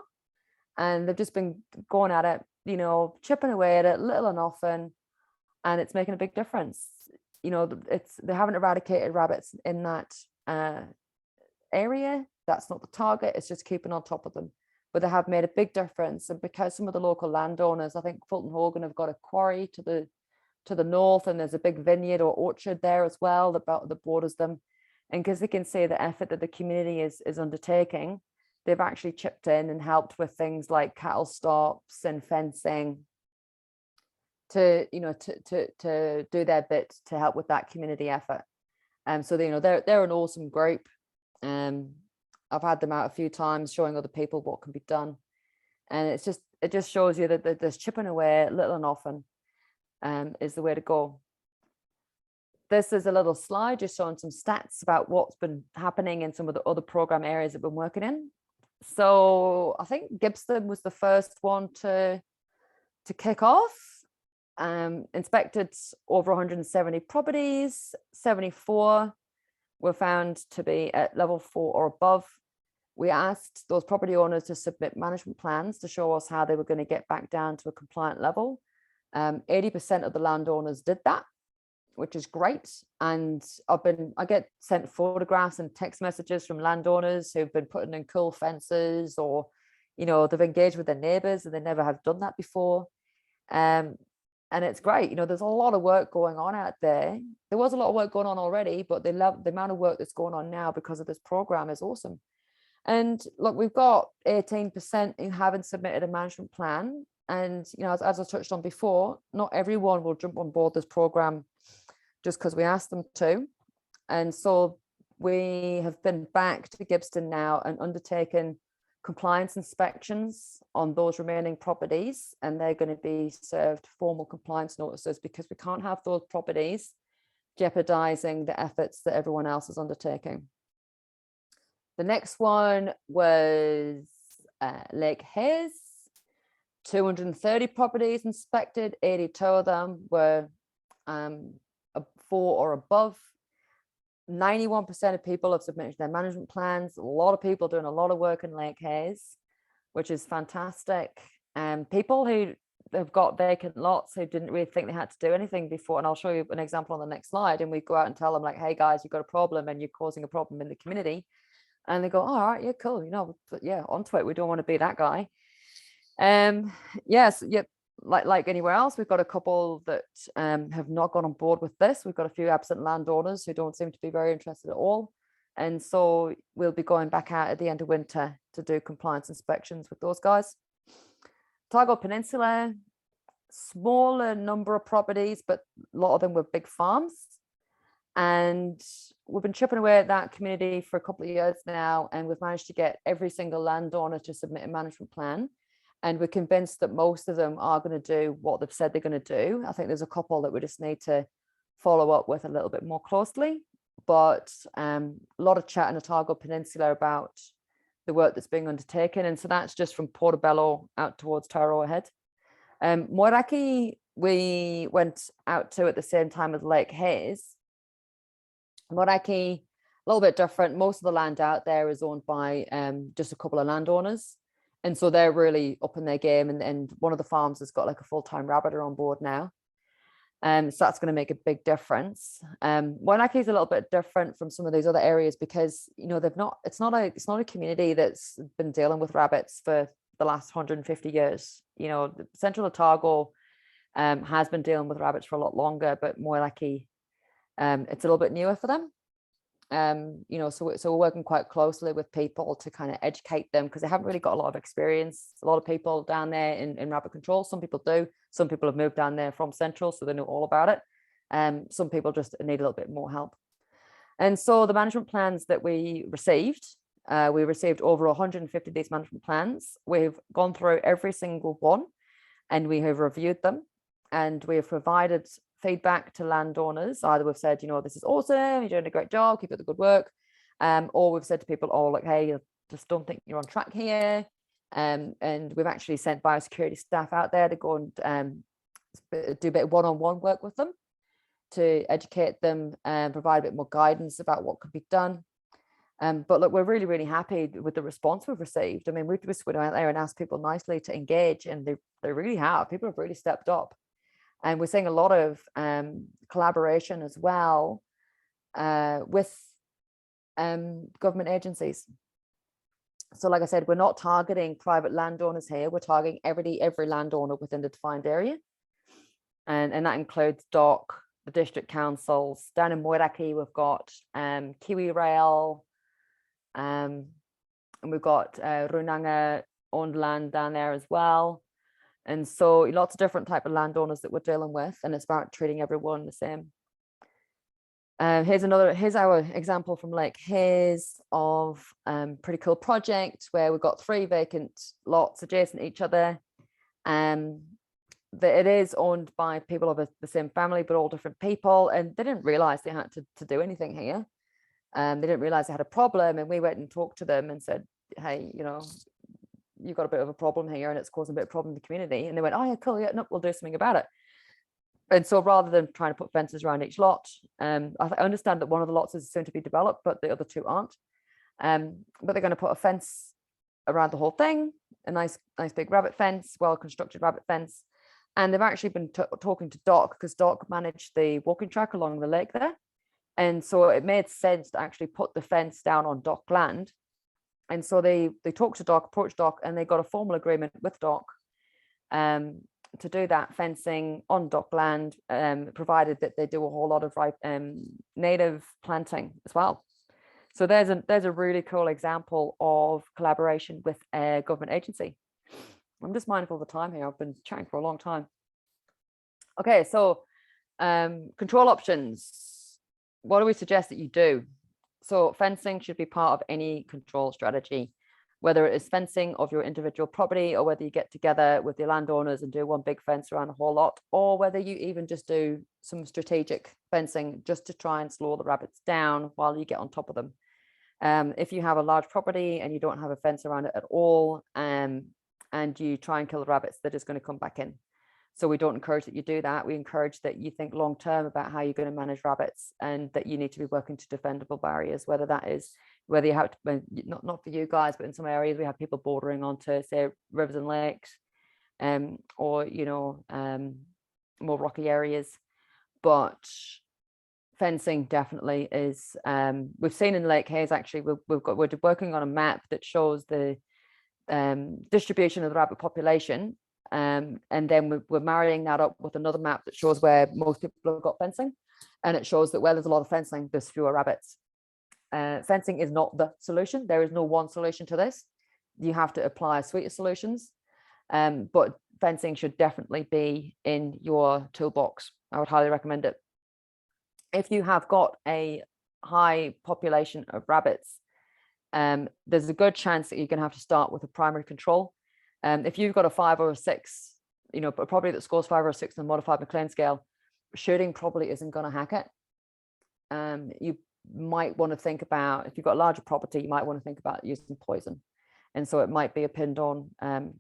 And they've just been going at it, chipping away at it little and often, and it's making a big difference. They haven't eradicated rabbits in that area. That's not the target. It's just keeping on top of them, but they have made a big difference. And because some of the local landowners, I think Fulton Hogan have got a quarry to the north, and there's a big vineyard or orchard there as well that borders them. And because they can see the effort that the community is undertaking, they've actually chipped in and helped with things like cattle stops and fencing to do their bit to help with that community effort. So they're an awesome group. I've had them out a few times showing other people what can be done, and it just shows you that there's chipping away little and often is the way to go. This is a little slide just showing some stats about what's been happening in some of the other program areas that we've been working in. So I think Gippsland was the first one to kick off. Inspected over 170 properties, 74 were found to be at level 4 or above. We asked those property owners to submit management plans to show us how they were going to get back down to a compliant level. 80% of the landowners did that, which is great. And I get sent photographs and text messages from landowners who've been putting in cool fences, or they've engaged with their neighbors and they never have done that before. And it's great. There's a lot of work going on out there. There was a lot of work going on already, but they love the amount of work that's going on now because of this program is awesome. And look, we've got 18% who haven't submitted a management plan. And, as I touched on before, not everyone will jump on board this program just because we asked them to. And so we have been back to Gippsland now and undertaken compliance inspections on those remaining properties, and they're going to be served formal compliance notices because we can't have those properties jeopardizing the efforts that everyone else is undertaking. The next one was Lake Hayes, 230 properties inspected, 82 of them were 4 or above. 91% of people have submitted their management plans. A lot of people doing a lot of work in Lake Hayes, which is fantastic. People who have got vacant lots who didn't really think they had to do anything before, and I'll show you an example on the next slide, and we go out and tell them like, hey guys, you've got a problem and you're causing a problem in the community. And they go, oh, all right, yeah, cool, but yeah, onto it. We don't want to be that guy. Yes, yeah, like anywhere else, we've got a couple that have not gone on board with this. We've got a few absent landowners who don't seem to be very interested at all. And so we'll be going back out at the end of winter to do compliance inspections with those guys. Otago Peninsula, smaller number of properties, but a lot of them were big farms. And we've been chipping away at that community for a couple of years now, and we've managed to get every single landowner to submit a management plan. And we're convinced that most of them are going to do what they've said they're going to do. I think there's a couple that we just need to follow up with a little bit more closely. But a lot of chat in Otago Peninsula about the work that's being undertaken. And so that's just from Portobello out towards Tarawa Head. Moiraki, we went out to at the same time as Lake Hayes. Moiraki, a little bit different. Most of the land out there is owned by just a couple of landowners. And so they're really up in their game. And one of the farms has got like a full-time rabbiter on board now. So that's going to make a big difference. Moiraki is a little bit different from some of these other areas because, it's not a community that's been dealing with rabbits for the last 150 years. Central Otago has been dealing with rabbits for a lot longer, but Moiraki It's a little bit newer for them. You know, so we're working quite closely with people to kind of educate them, because they haven't really got a lot of experience. A lot of people down there in rabbit control, some people do, some people have moved down there from Central, so they know all about it. Some people just need a little bit more help. And so the management plans that we received over 150 of these management plans. We've gone through every single one and we have reviewed them, and we have provided feedback to landowners. Either we've said, you know, this is awesome, you're doing a great job, keep up the good work, or we've said to people, oh, like, hey, I just don't think you're on track here. And we've actually sent biosecurity staff out there to go and do a bit of one-on-one work with them to educate them and provide a bit more guidance about what could be done. But look, we're really, really happy with the response we've received. I mean, we just went out there and asked people nicely to engage, and they really have. People have really stepped up. And we're seeing a lot of collaboration as well with government agencies. So like I said, we're not targeting private landowners here. We're targeting every landowner within the defined area. And that includes DOC, the district councils. Down in Moiraki, we've got Kiwi Rail, and we've got Runanga owned land down there as well. And so lots of different type of landowners that we're dealing with, and it's about treating everyone the same. Here's our example from Lake Hayes of pretty cool project where we've got 3 vacant lots adjacent to each other. It is owned by people of the same family, but all different people, and they didn't realize they had to do anything here. They didn't realize they had a problem, and we went and talked to them and said, hey, you know, you've got a bit of a problem here and it's causing a bit of problem in the community. And they went, oh yeah, cool, yeah, no, we'll do something about it. And so rather than trying to put fences around each lot, I understand that one of the lots is soon to be developed, but the other 2 aren't. But they're going to put a fence around the whole thing, a nice big rabbit fence, well-constructed rabbit fence. And they've actually been talking to DOC, because DOC managed the walking track along the lake there. And so it made sense to actually put the fence down on DOC land. And so they talked to DOC, approached DOC, and they got a formal agreement with DOC to do that fencing on DOC land, provided that they do a whole lot of native planting as well. So there's a really cool example of collaboration with a government agency. I'm just mindful of the time here. I've been chatting for a long time. Okay, so control options. What do we suggest that you do? So fencing should be part of any control strategy, whether it is fencing of your individual property, or whether you get together with the landowners and do one big fence around the whole lot, or whether you even just do some strategic fencing just to try and slow the rabbits down while you get on top of them. If you have a large property and you don't have a fence around it at all, and you try and kill the rabbits, they're just going to come back in. So we don't encourage that you do that. We encourage that you think long term about how you're going to manage rabbits, and that you need to be working to defendable barriers, whether you have to, not for you guys, but in some areas we have people bordering onto, say, rivers and lakes, or you know, more rocky areas. But fencing definitely is. We've seen in Lake Hayes, actually, we're working on a map that shows the distribution of the rabbit population. And then we're marrying that up with another map that shows where most people have got fencing, and it shows that where there's a lot of fencing, there's fewer rabbits. Fencing is not the solution. There is no one solution to this. You have to apply a suite of solutions, but fencing should definitely be in your toolbox. I would highly recommend it. If you have got a high population of rabbits, there's a good chance that you're going to have to start with a primary control. If you've got a 5 or a 6, you know, a property that scores 5 or 6 on the modified McLean scale, shooting probably isn't going to hack it. You might want to think about, if you've got a larger property, you might want to think about using poison. And so it might be a pinned on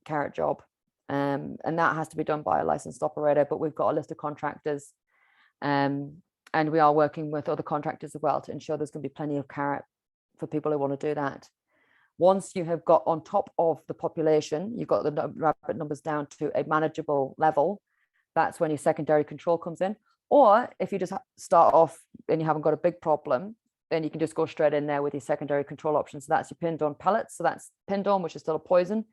carrot job. And that has to be done by a licensed operator, but we've got a list of contractors. And we are working with other contractors as well to ensure there's going to be plenty of carrot for people who want to do that. Once you have got on top of the population, you've got the rabbit numbers down to a manageable level, that's when your secondary control comes in. Or if you just start off and you haven't got a big problem, then you can just go straight in there with your secondary control options. So that's your pinned on pellets. So that's pinned on, which is still a poison,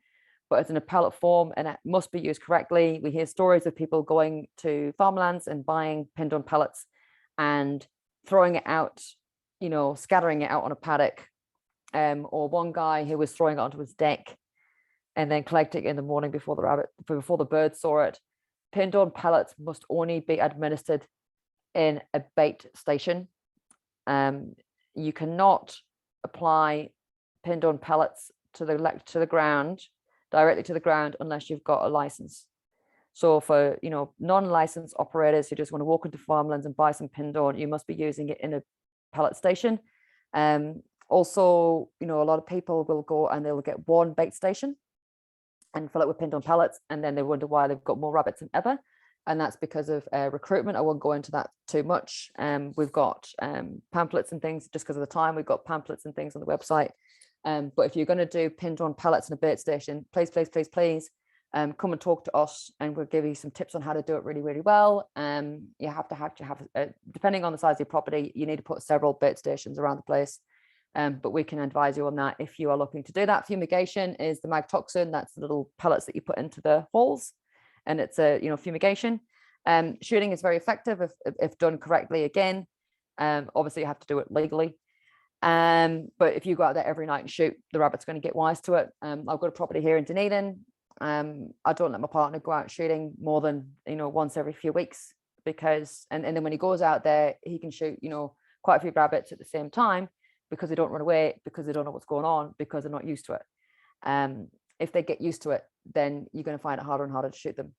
but it's in a pellet form and it must be used correctly. We hear stories of people going to farmlands and buying pinned on pellets and throwing it out, you know, scattering it out on a paddock, or one guy who was throwing it onto his deck and then collecting it in the morning before the birds saw it. Pinned on pellets must only be administered in a bait station. You cannot apply pinned on pellets to the ground, directly to the ground, unless you've got a license. So for, you know, non-licensed operators who just want to walk into farmlands and buy some pinned on, you must be using it in a pellet station. Also, you know, a lot of people will go and they'll get one bait station and fill it with pinned on pellets, and then they wonder why they've got more rabbits than ever. And that's because of recruitment. I won't go into that too much. We've got pamphlets and things, just because of the time, we've got pamphlets and things on the website. But if you're going to do pinned on pellets in a bait station, please come and talk to us, and we'll give you some tips on how to do it really, really well. You have to have depending on the size of your property, you need to put several bait stations around the place. But we can advise you on that if you are looking to do that. Fumigation is the magtoxin. That's the little pellets that you put into the holes, and it's a, you know, fumigation. Shooting is very effective if done correctly. Again, obviously you have to do it legally. But if you go out there every night and shoot, the rabbit's going to get wise to it. I've got a property here in Dunedin. I don't let my partner go out shooting more than, you know, once every few weeks, because and then when he goes out there, he can shoot, you know, quite a few rabbits at the same time, because they don't run away, because they don't know what's going on, because they're not used to it. If they get used to it, then you're going to find it harder and harder to shoot them.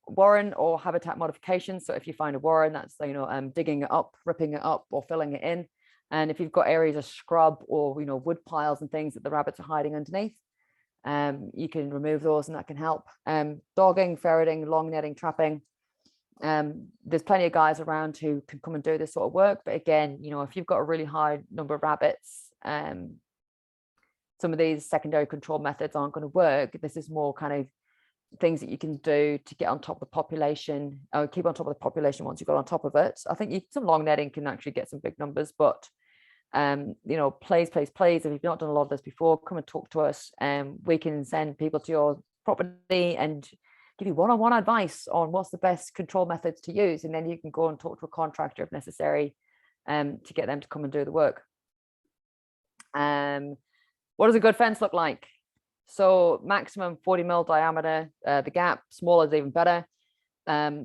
Warren or habitat modification. So if you find a warren, that's, you know, digging it up, ripping it up, or filling it in. And if you've got areas of scrub or, you know, wood piles and things that the rabbits are hiding underneath, you can remove those, and that can help. Dogging, ferreting, long netting, trapping. There's plenty of guys around who can come and do this sort of work. But again, you know, if you've got a really high number of rabbits, some of these secondary control methods aren't going to work. This is more kind of things that you can do to get on top of the population, or keep on top of the population once you've got on top of it. I think some long netting can actually get some big numbers, but you know, please, if you've not done a lot of this before, come and talk to us, and we can send people to your property and give you one-on-one advice on what's the best control methods to use, and then you can go and talk to a contractor if necessary, to get them to come and do the work. What does a good fence look like? So maximum 40 mil diameter, the gap smaller is even better.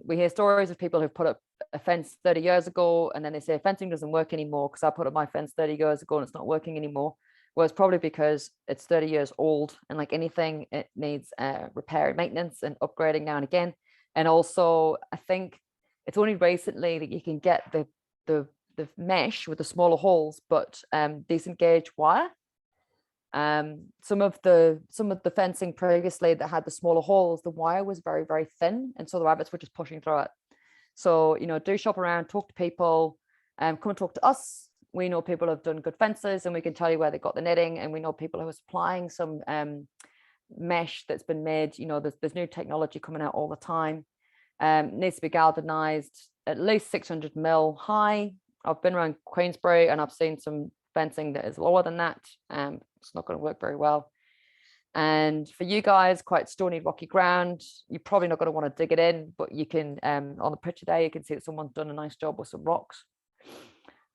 We hear stories of people who've put up a fence 30 years ago, and then they say fencing doesn't work anymore because I put up my fence 30 years ago and it's not working anymore. Well, it's probably because it's 30 years old, and like anything, it needs repair and maintenance and upgrading now and again. And also, I think it's only recently that you can get the mesh with the smaller holes, but decent gauge wire. Some of the fencing previously that had the smaller holes, the wire was very, very thin, and so the rabbits were just pushing through it. So, you know, do shop around, talk to people, come and talk to us. We know people have done good fences, and we can tell you where they got the netting, and we know people who are supplying some mesh that's been made. You know, there's new technology coming out all the time. Needs to be galvanized at least 600 mil high. I've been around Queensbury and I've seen some fencing that is lower than that. It's not going to work very well. And for you guys, quite stony, rocky ground, you're probably not going to want to dig it in, but you can, on the picture there, you can see that someone's done a nice job with some rocks.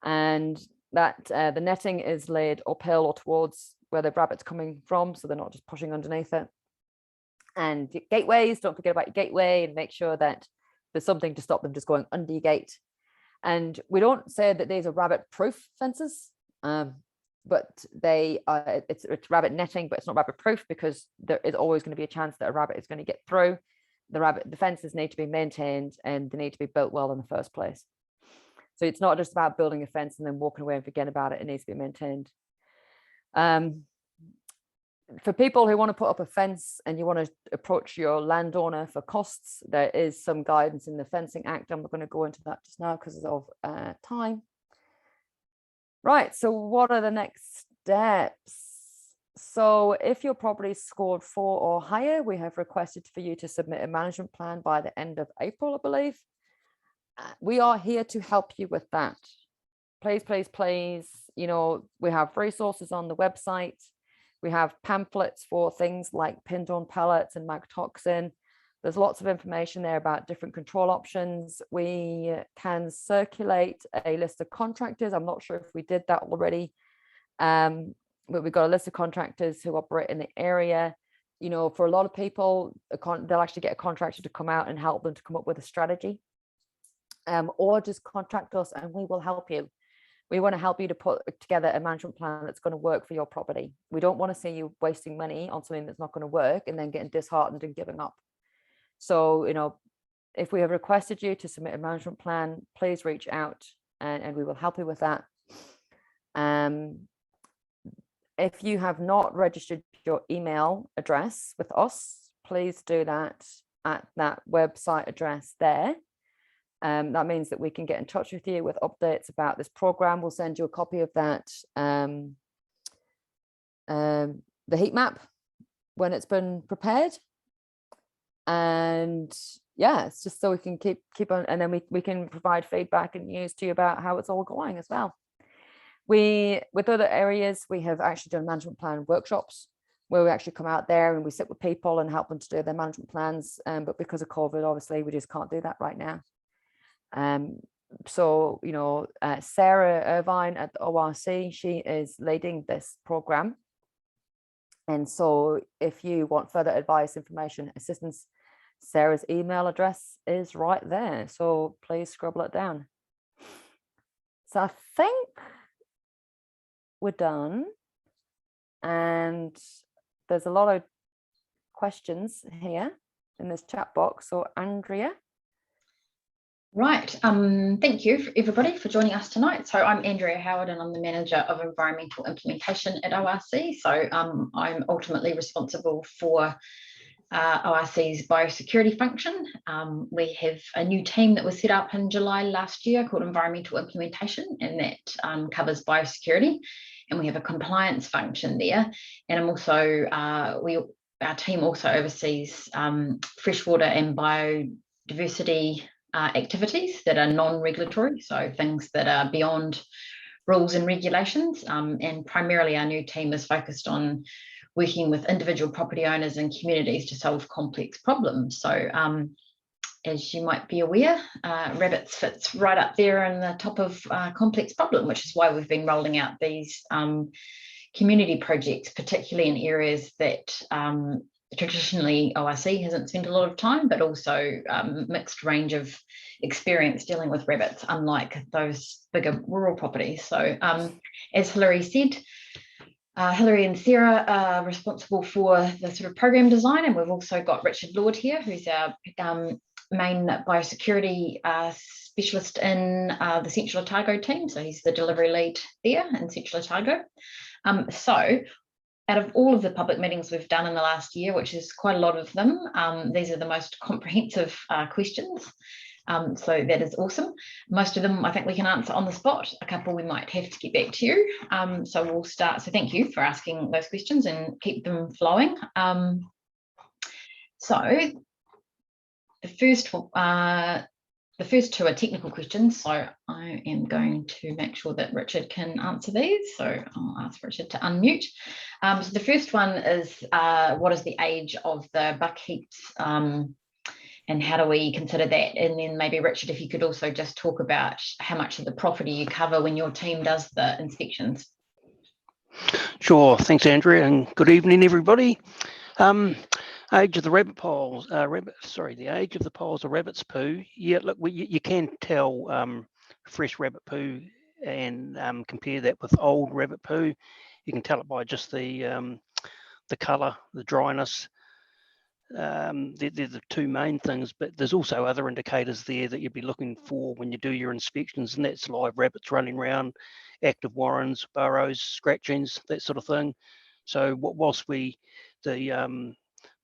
And that the netting is laid uphill or towards where the rabbit's coming from, so they're not just pushing underneath it. And gateways, don't forget about your gateway, and make sure that there's something to stop them just going under your gate. And we don't say that these are rabbit-proof fences, but they it's rabbit netting, but it's not rabbit proof, because there is always going to be a chance that a rabbit is going to get through. The fences need to be maintained, and they need to be built well in the first place. So it's not just about building a fence and then walking away and forgetting about it. It needs to be maintained. For people who want to put up a fence and you want to approach your landowner for costs, there is some guidance in the Fencing Act. I'm not going to go into that just now because of time. Right, so what are the next steps? So if your property scored 4 or higher, we have requested for you to submit a management plan by the end of April, I believe. We are here to help you with that. Please, you know, we have resources on the website. We have pamphlets for things like pinned on pellets and magtoxin. There's lots of information there about different control options. We can circulate a list of contractors. I'm not sure if we did that already, but we've got a list of contractors who operate in the area. You know, for a lot of people, they'll actually get a contractor to come out and help them to come up with a strategy, or just contact us and we will help you. We want to help you to put together a management plan that's going to work for your property. We don't want to see you wasting money on something that's not going to work and then getting disheartened and giving up. So, you know, if we have requested you to submit a management plan, please reach out and we will help you with that. If you have not registered your email address with us, please do that at that website address there. That means that we can get in touch with you with updates about this program. We'll send you a copy of that, the heat map when it's been prepared. And yeah, it's just so we can keep on, and then we can provide feedback and news to you about how it's all going as well. With other areas, we have actually done management plan workshops where we actually come out there and we sit with people and help them to do their management plans. But because of COVID, obviously, we just can't do that right now. So, you know, Sarah Irvine at the ORC, she is leading this program. And so if you want further advice, information, assistance, Sarah's email address is right there. So please scribble it down. So I think we're done. And there's a lot of questions here in this chat box. So Andrea. Right, thank you everybody for joining us tonight. So I'm Andrea Howard and I'm the Manager of Environmental Implementation at ORC. So I'm ultimately responsible for ORC's biosecurity function. We have a new team that was set up in July last year called Environmental Implementation, and that covers biosecurity. And we have a compliance function there. And I'm also, our team also oversees freshwater and biodiversity activities that are non-regulatory, so things that are beyond rules and regulations, and primarily our new team is focused on working with individual property owners and communities to solve complex problems. So as you might be aware, rabbits fits right up there in the top of complex problem, which is why we've been rolling out these community projects, particularly in areas that traditionally ORC hasn't spent a lot of time, but also mixed range of experience dealing with rabbits, unlike those bigger rural properties. So as Hilary said, Hilary and Sarah are responsible for the sort of program design, and we've also got Richard Lord here, who's our main biosecurity specialist in the Central Otago team. So he's the delivery lead there in Central Otago. So out of all of the public meetings we've done in the last year, which is quite a lot of them, these are the most comprehensive questions. So that is awesome. Most of them I think we can answer on the spot. A couple we might have to get back to you. So we'll start. So thank you for asking those questions and keep them flowing. So the first two are technical questions, so I am going to make sure that Richard can answer these. So I'll ask Richard to unmute. So the first one is, what is the age of the buck heaps, and how do we consider that? And then maybe Richard, if you could also just talk about how much of the property you cover when your team does the inspections. Sure, thanks Andrea, and good evening everybody. Age of the rabbit poles, the age of the poles of rabbit's poo. Yeah, look, you can tell fresh rabbit poo and compare that with old rabbit poo. You can tell it by just the colour, the dryness. They're the two main things, but there's also other indicators there that you'd be looking for when you do your inspections, and that's live rabbits running around, active warrens, burrows, scratchings, that sort of thing. So whilst the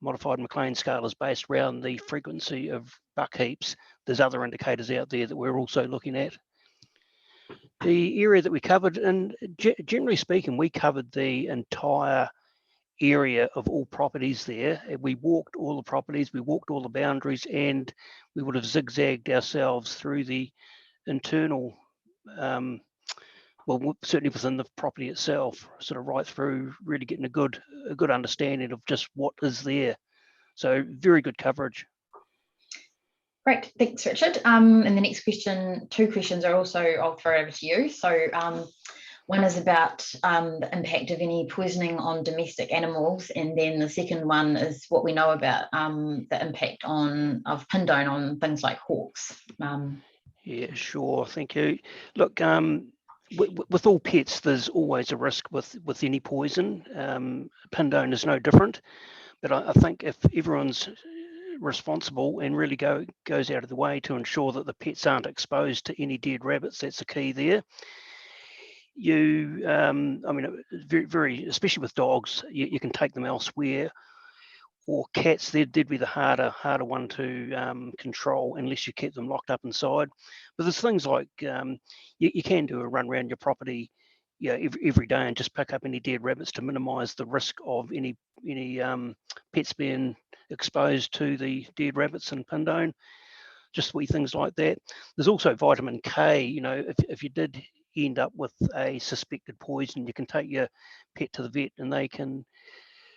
modified McLean scale is based around the frequency of buck heaps, there's other indicators out there that we're also looking at. The area that we covered, and generally speaking, we covered the entire area of all properties there. We walked all the properties, we walked all the boundaries, and we would have zigzagged ourselves through the internal, well, certainly within the property itself, sort of right through, really getting a good understanding of just what is there. So very good coverage. Great, thanks, Richard. And the next question, two questions are also, I'll throw over to you. So one is about the impact of any poisoning on domestic animals, and then the second one is what we know about the impact of pindone on things like hawks. Yeah, sure. Thank you. Look, with all pets, there's always a risk with any poison. Pindone is no different, but I think if everyone's responsible and really goes out of the way to ensure that the pets aren't exposed to any dead rabbits, that's the key there. I mean, very, especially with dogs, you can take them elsewhere. Or cats, they'd be the harder one to control unless you keep them locked up inside. But there's things like you can do a run around your property, every day and just pick up any dead rabbits to minimise the risk of any pets being exposed to the dead rabbits and pindone. Just wee things like that. There's also vitamin K. If you did end up with a suspected poison, you can take your pet to the vet and they can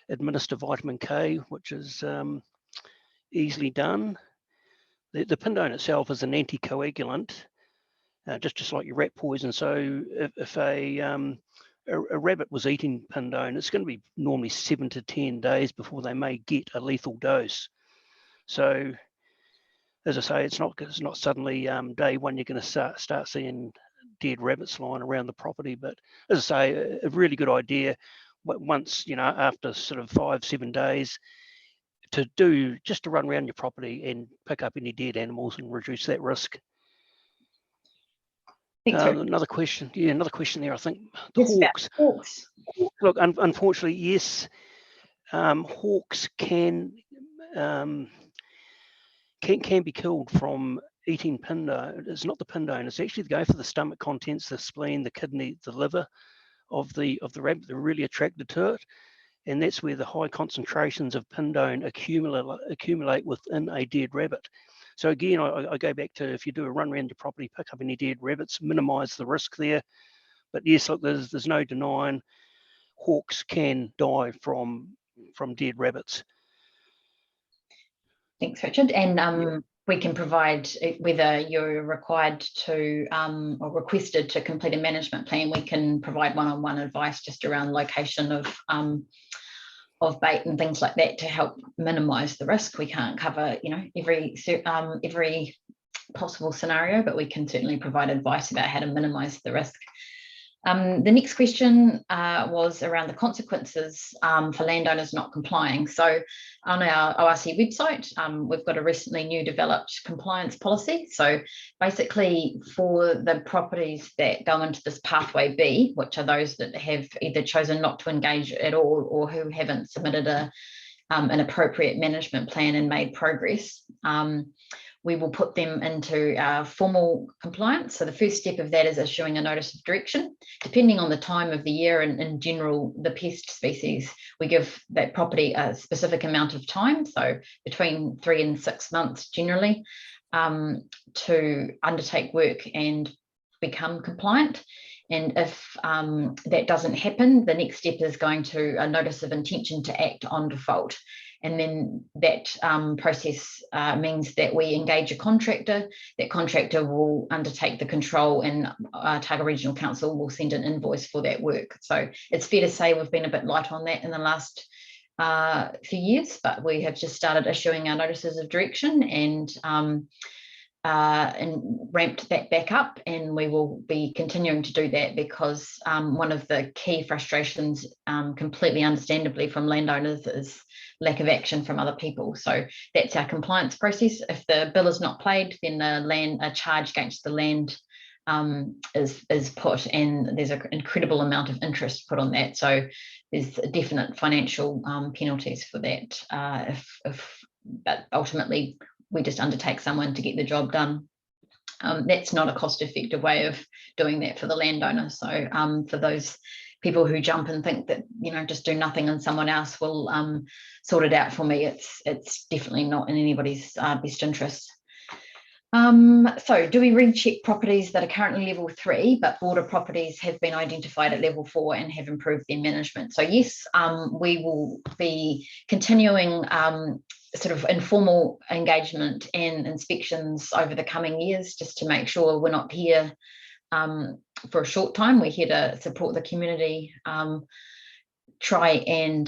administer vitamin K, which is easily done. The pindone itself is an anticoagulant, just like your rat poison. So if a rabbit was eating pindone, it's going to be normally 7 to 10 days before they may get a lethal dose. So, as I say, it's not suddenly day one you're going to start seeing dead rabbits lying around the property. But as I say, a really good idea. Once, after sort of 5-7 days, to run around your property and pick up any dead animals and reduce that risk. Another question there, I think. The hawks. Hawks. Look, unfortunately, yes, hawks can be killed from eating pindone. It's not the pindone. It's actually they go for the stomach contents, the spleen, the kidney, the liver of the rabbit. They're really attracted to it, and that's where the high concentrations of pindone accumulate within a dead rabbit. So again, I go back to, if you do a run around your property, pick up any dead rabbits, minimise the risk there. But yes, look, there's no denying hawks can die from dead rabbits. Thanks, Richard. And we can provide, whether you're required to or requested to complete a management plan, we can provide one-on-one advice just around location of bait and things like that to help minimise the risk. We can't cover, every possible scenario, but we can certainly provide advice about how to minimise the risk. The next question was around the consequences for landowners not complying. So on our ORC website, we've got a recently new developed compliance policy. So basically for the properties that go into this pathway B, which are those that have either chosen not to engage at all or who haven't submitted an appropriate management plan and made progress, we will put them into formal compliance. So the first step of that is issuing a notice of direction. Depending on the time of the year and in general, the pest species, we give that property a specific amount of time, so between 3 and 6 months generally, to undertake work and become compliant. And if that doesn't happen, the next step is going to a notice of intention to act on default. And then that process means that we engage a contractor. That contractor will undertake the control, and Otago Regional Council will send an invoice for that work. So it's fair to say we've been a bit light on that in the last few years, but we have just started issuing our notices of direction and ramped that back up, and we will be continuing to do that because one of the key frustrations, completely understandably, from landowners is lack of action from other people. So that's our compliance process. If the bill is not paid, then a charge against the land is put, and there's an incredible amount of interest put on that. So there's definite financial penalties for that. But ultimately, we just undertake someone to get the job done. That's not a cost-effective way of doing that for the landowner. So for those people who jump and think that, just do nothing and someone else will sort it out for me, it's definitely not in anybody's best interest. So do we recheck properties that are currently level 3, but border properties have been identified at level 4 and have improved their management? So yes, we will be continuing sort of informal engagement and inspections over the coming years, just to make sure we're not here for a short time. We're here to support the community, try and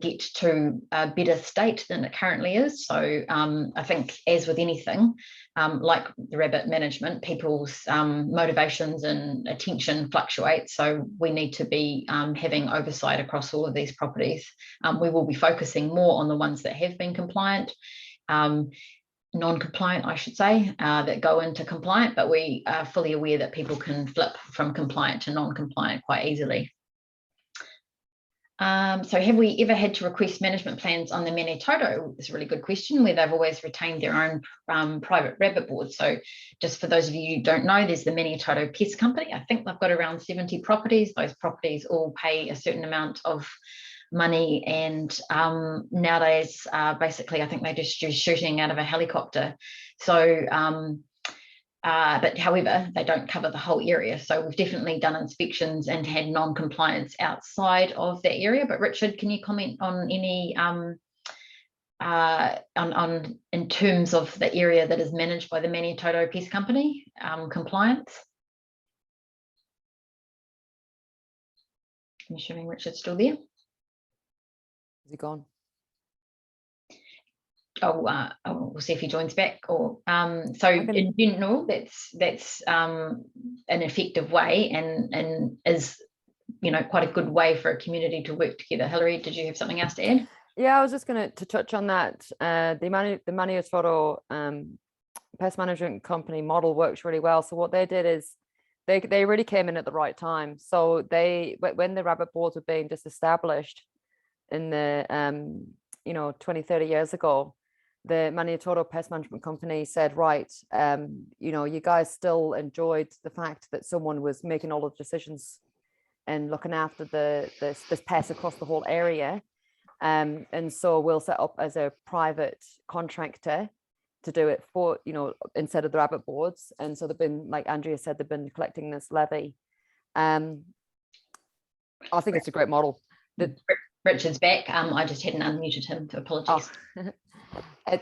get to a better state than it currently is. So I think, as with anything, like the rabbit management, people's motivations and attention fluctuate. So we need to be having oversight across all of these properties. We will be focusing more on the ones that have been compliant, non-compliant, I should say, that go into compliant, but we are fully aware that people can flip from compliant to non-compliant quite easily. So have we ever had to request management plans on the Manitoto? It's a really good question, where they've always retained their own private rabbit board. So just for those of you who don't know, there's the Manitoto Pest Company. I think they've got around 70 properties. Those properties all pay a certain amount of money, and nowadays basically I think they just do shooting out of a helicopter. So but however, they don't cover the whole area. So we've definitely done inspections and had non-compliance outside of that area. But Richard, can you comment on any in terms of the area that is managed by the Manitoto Pest Company, compliance? I'm assuming Richard's still there. Is he gone? We'll see if he joins back. Or so in general, that's an effective way, and is, you know, quite a good way for a community to work together. Hilary, did you have something else to add? Yeah, I was just going to touch on that. The Manitoto pest management company model works really well. So what they did is they really came in at the right time. So when the rabbit boards were being disestablished in the 20-30 years ago, the Manitoto Pest Management Company said, right, you guys still enjoyed the fact that someone was making all the decisions and looking after this pest across the whole area. And so we'll set up as a private contractor to do it for, instead of the rabbit boards. And so they've been, like Andrea said, they've been collecting this levy. I think it's a great model. Richard's back. I just hadn't unmuted him, so apologies. Oh. I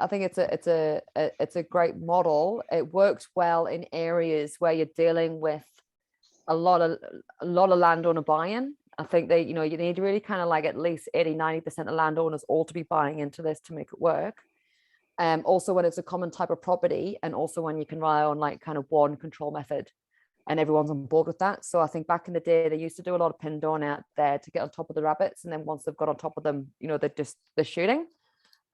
think it's a great model. It works well in areas where you're dealing with a lot of landowner buy-in. I think they, you need really kind of like at least 80-90% of landowners all to be buying into this to make it work. Also when it's a common type of property, and also when you can rely on like kind of one control method and everyone's on board with that. So I think back in the day, they used to do a lot of pin down out there to get on top of the rabbits. And then once they've got on top of them, they're shooting.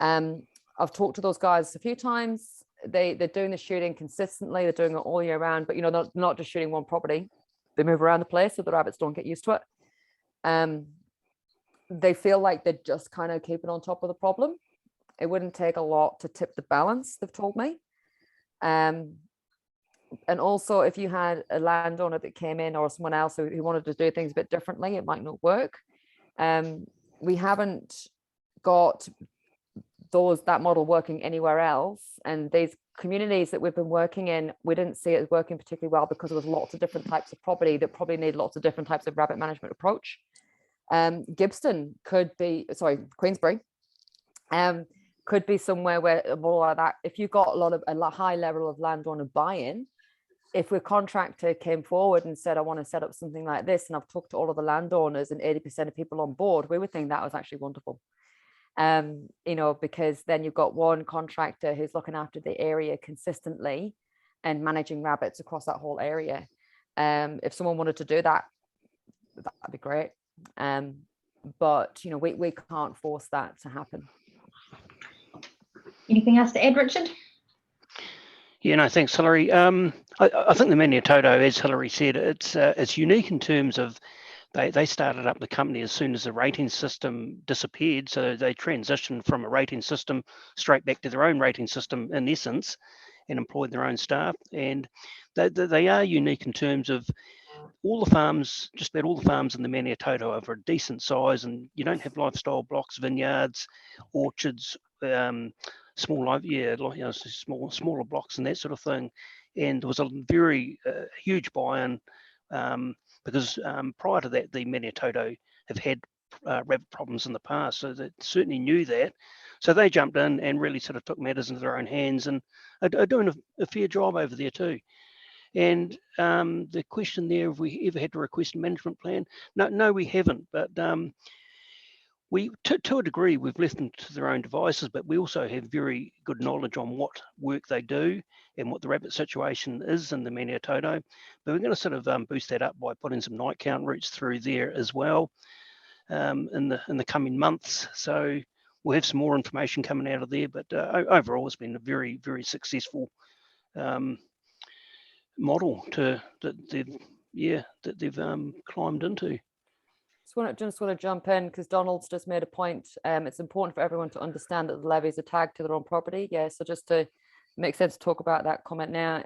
I've talked to those guys a few times. They're doing the shooting consistently. They're doing it all year round, but not just shooting one property. They move around the place so the rabbits don't get used to it. They feel like they're just kind of keeping on top of the problem. It wouldn't take a lot to tip the balance, they've told me. And also, if you had a landowner that came in or someone else who wanted to do things a bit differently, it might not work. We haven't got that model working anywhere else. And these communities that we've been working in, we didn't see it working particularly well because there was lots of different types of property that probably need lots of different types of rabbit management approach. Queensbury could be somewhere where a model like that, if you've got a high level of landowner buy-in, if a contractor came forward and said, I want to set up something like this, and I've talked to all of the landowners and 80% of people on board, we would think that was actually wonderful. Because then you've got one contractor who's looking after the area consistently and managing rabbits across that whole area. If someone wanted to do that, that'd be great. But we can't force that to happen. Anything else to add, Richard? Yeah, no, thanks, Hilary. I think the Manitoto, as Hilary said, it's unique in terms of they started up the company as soon as the rating system disappeared. So they transitioned from a rating system straight back to their own rating system in essence, and employed their own staff. And they are unique in terms of all the farms, just about all the farms in the Manitoto are of a decent size, and you don't have lifestyle blocks, vineyards, orchards, smaller blocks and that sort of thing. And there was a very huge buy-in because prior to that, the Manitoto have had rabbit problems in the past, so they certainly knew that. So they jumped in and really sort of took matters into their own hands and are doing a fair job over there too. And the question there, have we ever had to request a management plan? No, we haven't. But we, to a degree, we've left them to their own devices, but we also have very good knowledge on what work they do and what the rabbit situation is in the Maniototo. But we're going to sort of boost that up by putting some night count routes through there as well in the coming months. So we'll have some more information coming out of there. But overall, it's been a very, very successful model that they've climbed into. Just want to jump in because Donald's just made a point. It's important for everyone to understand that the levies are tagged to their own property. Yeah, so just to make sense to talk about that comment now.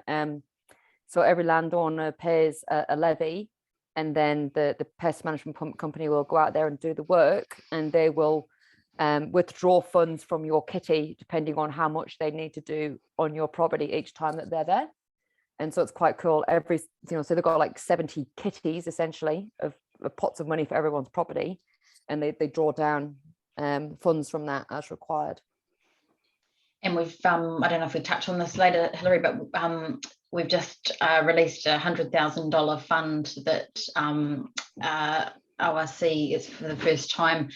So every landowner pays a levy, and then the pest management company will go out there and do the work, and they will withdraw funds from your kitty depending on how much they need to do on your property each time that they're there. And so it's quite cool. So they've got like 70 kitties essentially of pots of money for everyone's property, and they draw down funds from that as required. And we've I don't know if we touch on this later, Hilary, but we've just released $100,000 fund that ORC is for the first time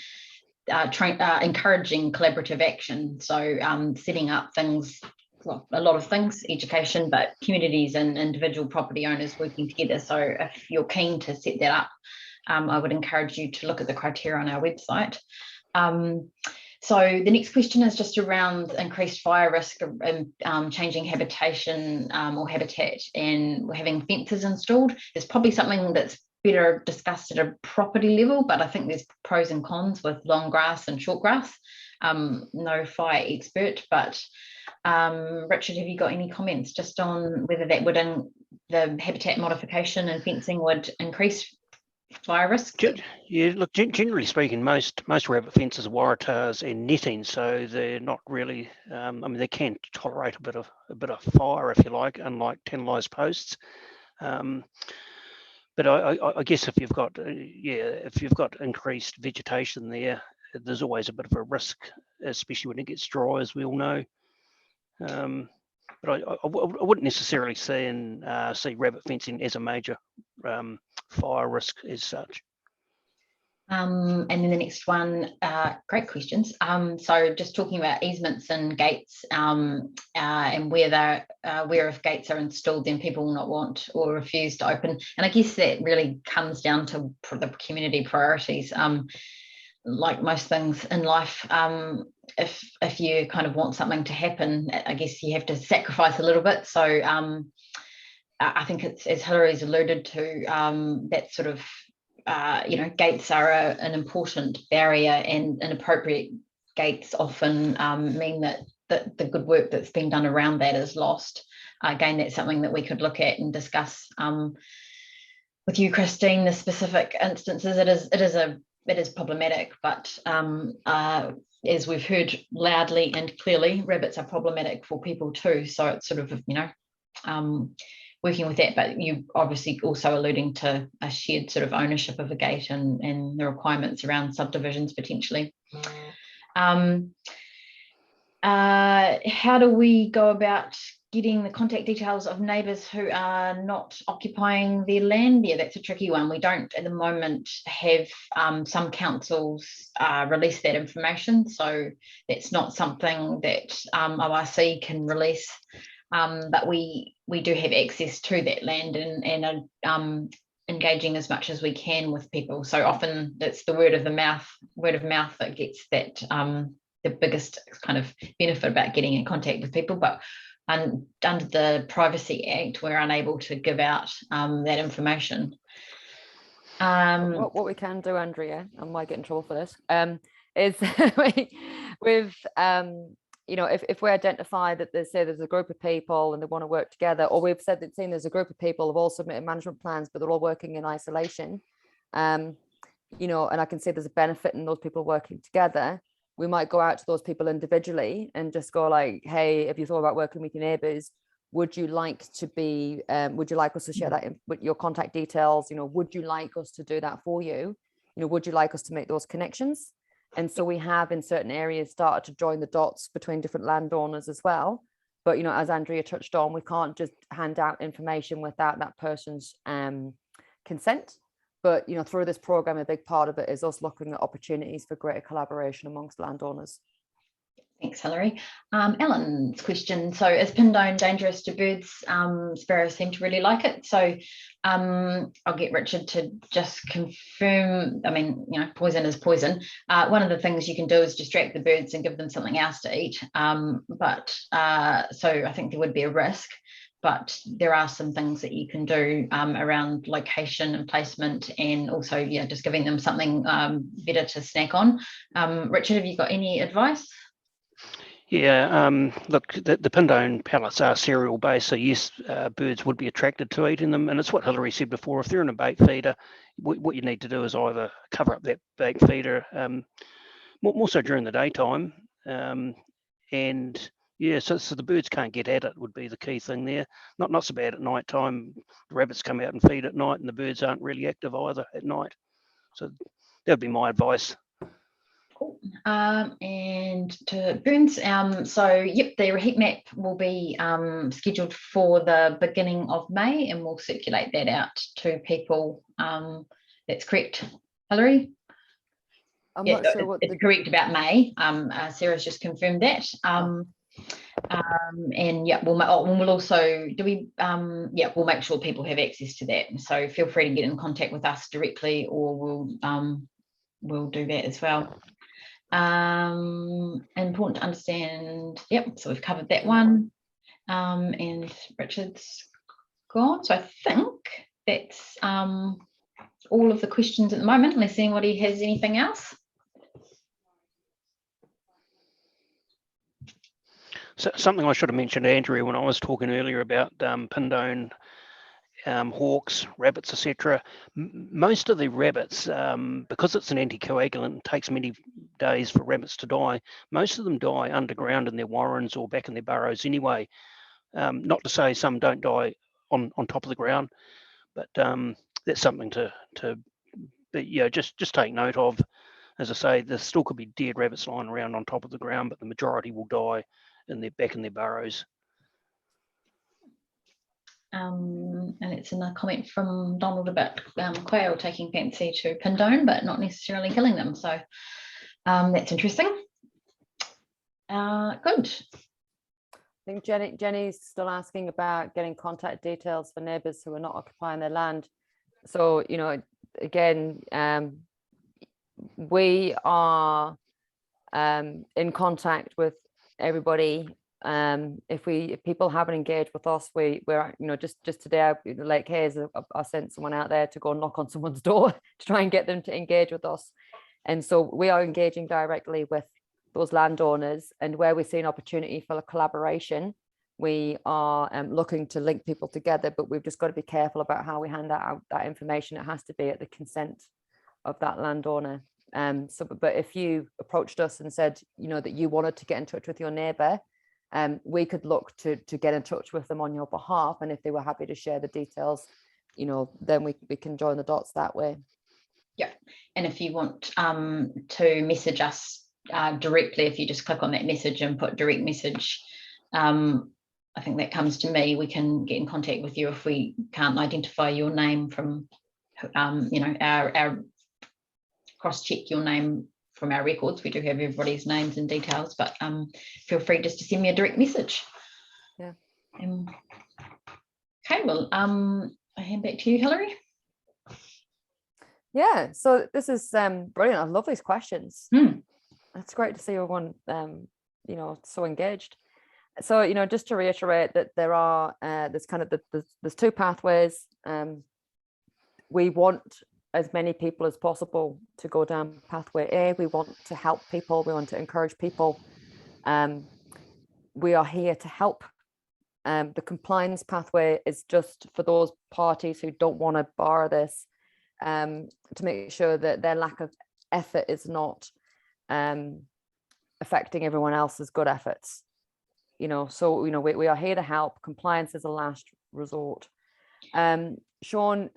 encouraging collaborative action. So setting up things, well, a lot of things, education, but communities and individual property owners working together. So if you're keen to set that up, I would encourage you to look at the criteria on our website. So the next question is just around increased fire risk and changing habitation or habitat and having fences installed. There's probably something that's better discussed at a property level, but I think there's pros and cons with long grass and short grass. No fire expert, but Richard, have you got any comments just on whether that would the habitat modification and fencing would increase fire risk? Yeah, look, generally speaking, most rabbit fences are waratahs and netting, so they're not really. I mean, they can tolerate a bit of fire, if you like, unlike tantalised posts. But I guess if you've got increased vegetation there, there's always a bit of a risk, especially when it gets dry, as we all know. But I wouldn't necessarily see rabbit fencing as a major fire risk as such. And then the next one, great questions. So just talking about easements and gates and where if gates are installed, then people will not want or refuse to open. And I guess that really comes down to the community priorities. Like most things in life, if you kind of want something to happen, I guess you have to sacrifice a little bit. So I think it's, as Hilary's alluded to, that sort of gates are an important barrier, and inappropriate gates often mean that the good work that's been done around that is lost. Again, that's something that we could look at and discuss with you, Christine. The specific instances, it is problematic, but as we've heard loudly and clearly, rabbits are problematic for people too. So it's sort of working with that, but you obviously also alluding to a shared sort of ownership of a gate and the requirements around subdivisions potentially. How do we go about getting the contact details of neighbours who are not occupying their land? Yeah, that's a tricky one. We don't at the moment have some councils release that information, so that's not something that ORC can release. But we do have access to that land and are engaging as much as we can with people. So often it's the word of mouth that gets that the biggest kind of benefit about getting in contact with people. But under the Privacy Act, we're unable to give out that information. What we can do, Andrea, I might get in trouble for this, is with if we identify that there's a group of people and they want to work together, or we've said that there's a group of people who've all submitted management plans, but they're all working in isolation, and I can see there's a benefit in those people working together, we might go out to those people individually and just go like, hey, if you thought about working with your neighbours, would you like us to share that with your contact details? Would you like us to do that for you? would you like us to make those connections? And so we have in certain areas started to join the dots between different landowners as well. But, as Andrea touched on, we can't just hand out information without that person's consent. But, through this program, a big part of it is us looking at opportunities for greater collaboration amongst landowners. Thanks, Hilary. Ellen's question. So is Pindone dangerous to birds? Sparrows seem to really like it. So I'll get Richard to just confirm. I mean, poison is poison. One of the things you can do is distract the birds and give them something else to eat. So I think there would be a risk, but there are some things that you can do around location and placement, and also, just giving them something better to snack on. Richard, have you got any advice? Yeah, look, the Pindone pellets are cereal based, so yes, birds would be attracted to eating them. And it's what Hilary said before, if they're in a bait feeder, what you need to do is either cover up that bait feeder, more so during the daytime. And yeah, so the birds can't get at it would be the key thing there. Not so bad at night time. The rabbits come out and feed at night, and the birds aren't really active either at night. So that would be my advice. Cool. And to Burns, the heat map will be scheduled for the beginning of May, and we'll circulate that out to people. That's correct, Hilary? I'm not sure what it's correct about May. Sarah's just confirmed that. And we'll also we'll make sure people have access to that. So feel free to get in contact with us directly, or we'll do that as well. Important to understand. So we've covered that one. And Richard's gone. So I think that's all of the questions at the moment, unless anybody has anything else. So something I should have mentioned, Andrea, when I was talking earlier about Pindone, hawks, rabbits, etc. Most of the rabbits, because it's an anticoagulant, it takes many days for rabbits to die. Most of them die underground in their warrens or back in their burrows anyway. Not to say some don't die on top of the ground, but that's something to just take note of. As I say, there still could be dead rabbits lying around on top of the ground, but the majority will die back in their burrows. And it's in a comment from Donald about quail taking fancy to Pindone, but not necessarily killing them. So that's interesting. Good. I think Jenny's still asking about getting contact details for neighbours who are not occupying their land. So, again, we are in contact with everybody. If people haven't engaged with us, we're just today, Lake Hayes, I sent someone out there to go knock on someone's door to try and get them to engage with us. And so we are engaging directly with those landowners, and where we see an opportunity for a collaboration, we are looking to link people together, but we've just got to be careful about how we hand out that information. It has to be at the consent of that landowner. But if you approached us and said, that you wanted to get in touch with your neighbour, we could look to get in touch with them on your behalf, and if they were happy to share the details, then we can join the dots that way. Yeah, and if you want to message us directly, if you just click on that message and put direct message, I think that comes to me, we can get in contact with you if we can't identify your name from our cross-check your name from our records. We do have everybody's names and details, but feel free just to send me a direct message. Yeah. Okay, well, I hand back to you, Hilary. Yeah, so this is brilliant. I love these questions. It's great to see everyone so engaged. So just to reiterate that there are there's two pathways. We want as many people as possible to go down pathway A. We want to help people, we want to encourage people. We are here to help. The compliance pathway is just for those parties who don't want to bar this, to make sure that their lack of effort is not affecting everyone else's good efforts. So we are here to help. Compliance is a last resort. Sean,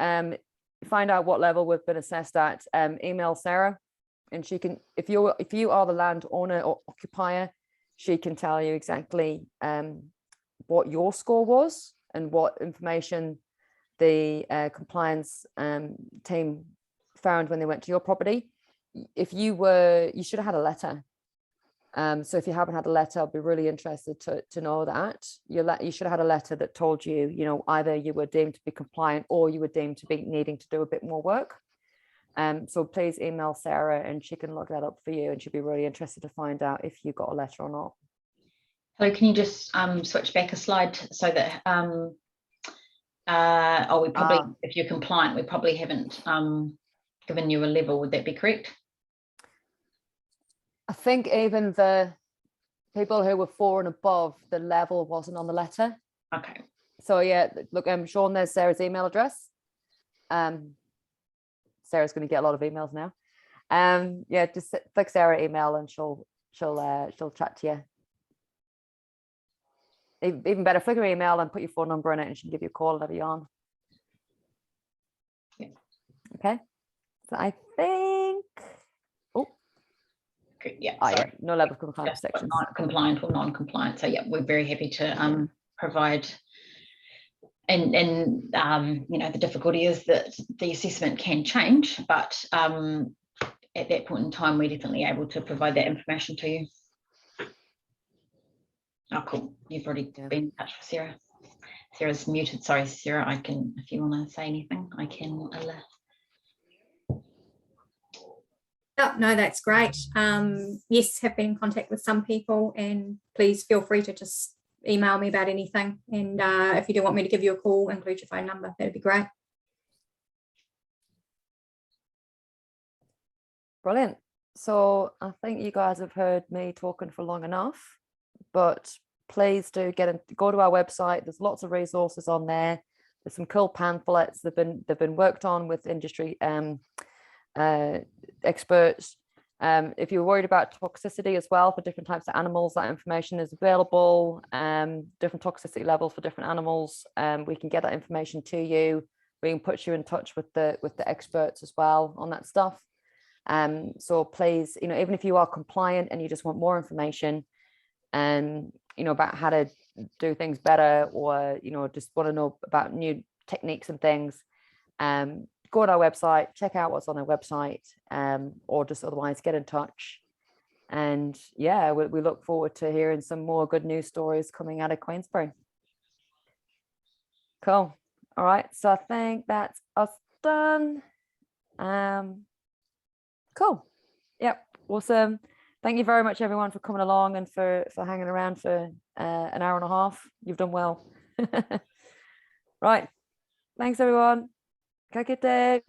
find out what level we've been assessed at, email Sarah, and she can, if you are the landowner or occupier, she can tell you exactly what your score was and what information the compliance team found when they went to your property. If you should have had a letter. So if you haven't had a letter, I'll be really interested to know that. You should have had a letter that told you, you know, either you were deemed to be compliant or you were deemed to be needing to do a bit more work. So please email Sarah and she can look that up for you, and she'll be really interested to find out if you got a letter or not. Hello, can you just switch back a slide so that we probably, if you're compliant, we probably haven't given you a level. Would that be correct? I think even the people who were 4 and above, the level wasn't on the letter. Okay. So yeah, look, Sean, there's Sarah's email address. Sarah's going to get a lot of emails now. Yeah, just click Sarah email and she'll chat to you. Even better, flick her email and put your phone number in it and she can give you a call whenever you're on. Yeah. Okay. So I think, Good. Yeah. yeah, no level of compliance sections. Compliant or non-compliant. So yeah, we're very happy to provide. And you know, the difficulty is that the assessment can change, but at that point in time, we're definitely able to provide that information to you. Oh, cool. You've already been in touch with Sarah. Sarah's muted. Sorry, Sarah. I can, if you want to say anything, I can. Oh, no, that's great. Yes, have been in contact with some people, and please feel free to just email me about anything. And if you do want me to give you a call, include your phone number. That'd be great. Brilliant. So I think you guys have heard me talking for long enough, but please do go to our website. There's lots of resources on there. There's some cool pamphlets that have been worked on with industry experts. If you're worried about toxicity as well for different types of animals, that information is available. Different toxicity levels for different animals. We can get that information to you. We can put you in touch with the experts as well on that stuff. So please, you know, even if you are compliant and you just want more information and you know about how to do things better, or you know just want to know about new techniques and things, go on our website, check out what's on our website, or just otherwise get in touch. And yeah, we look forward to hearing some more good news stories coming out of Queensbury. Cool. All right, so I think that's us done. Cool. Yep, awesome. Thank you very much, everyone, for coming along and for hanging around for an hour and a half. You've done well. Right. Thanks, everyone. Have a good day.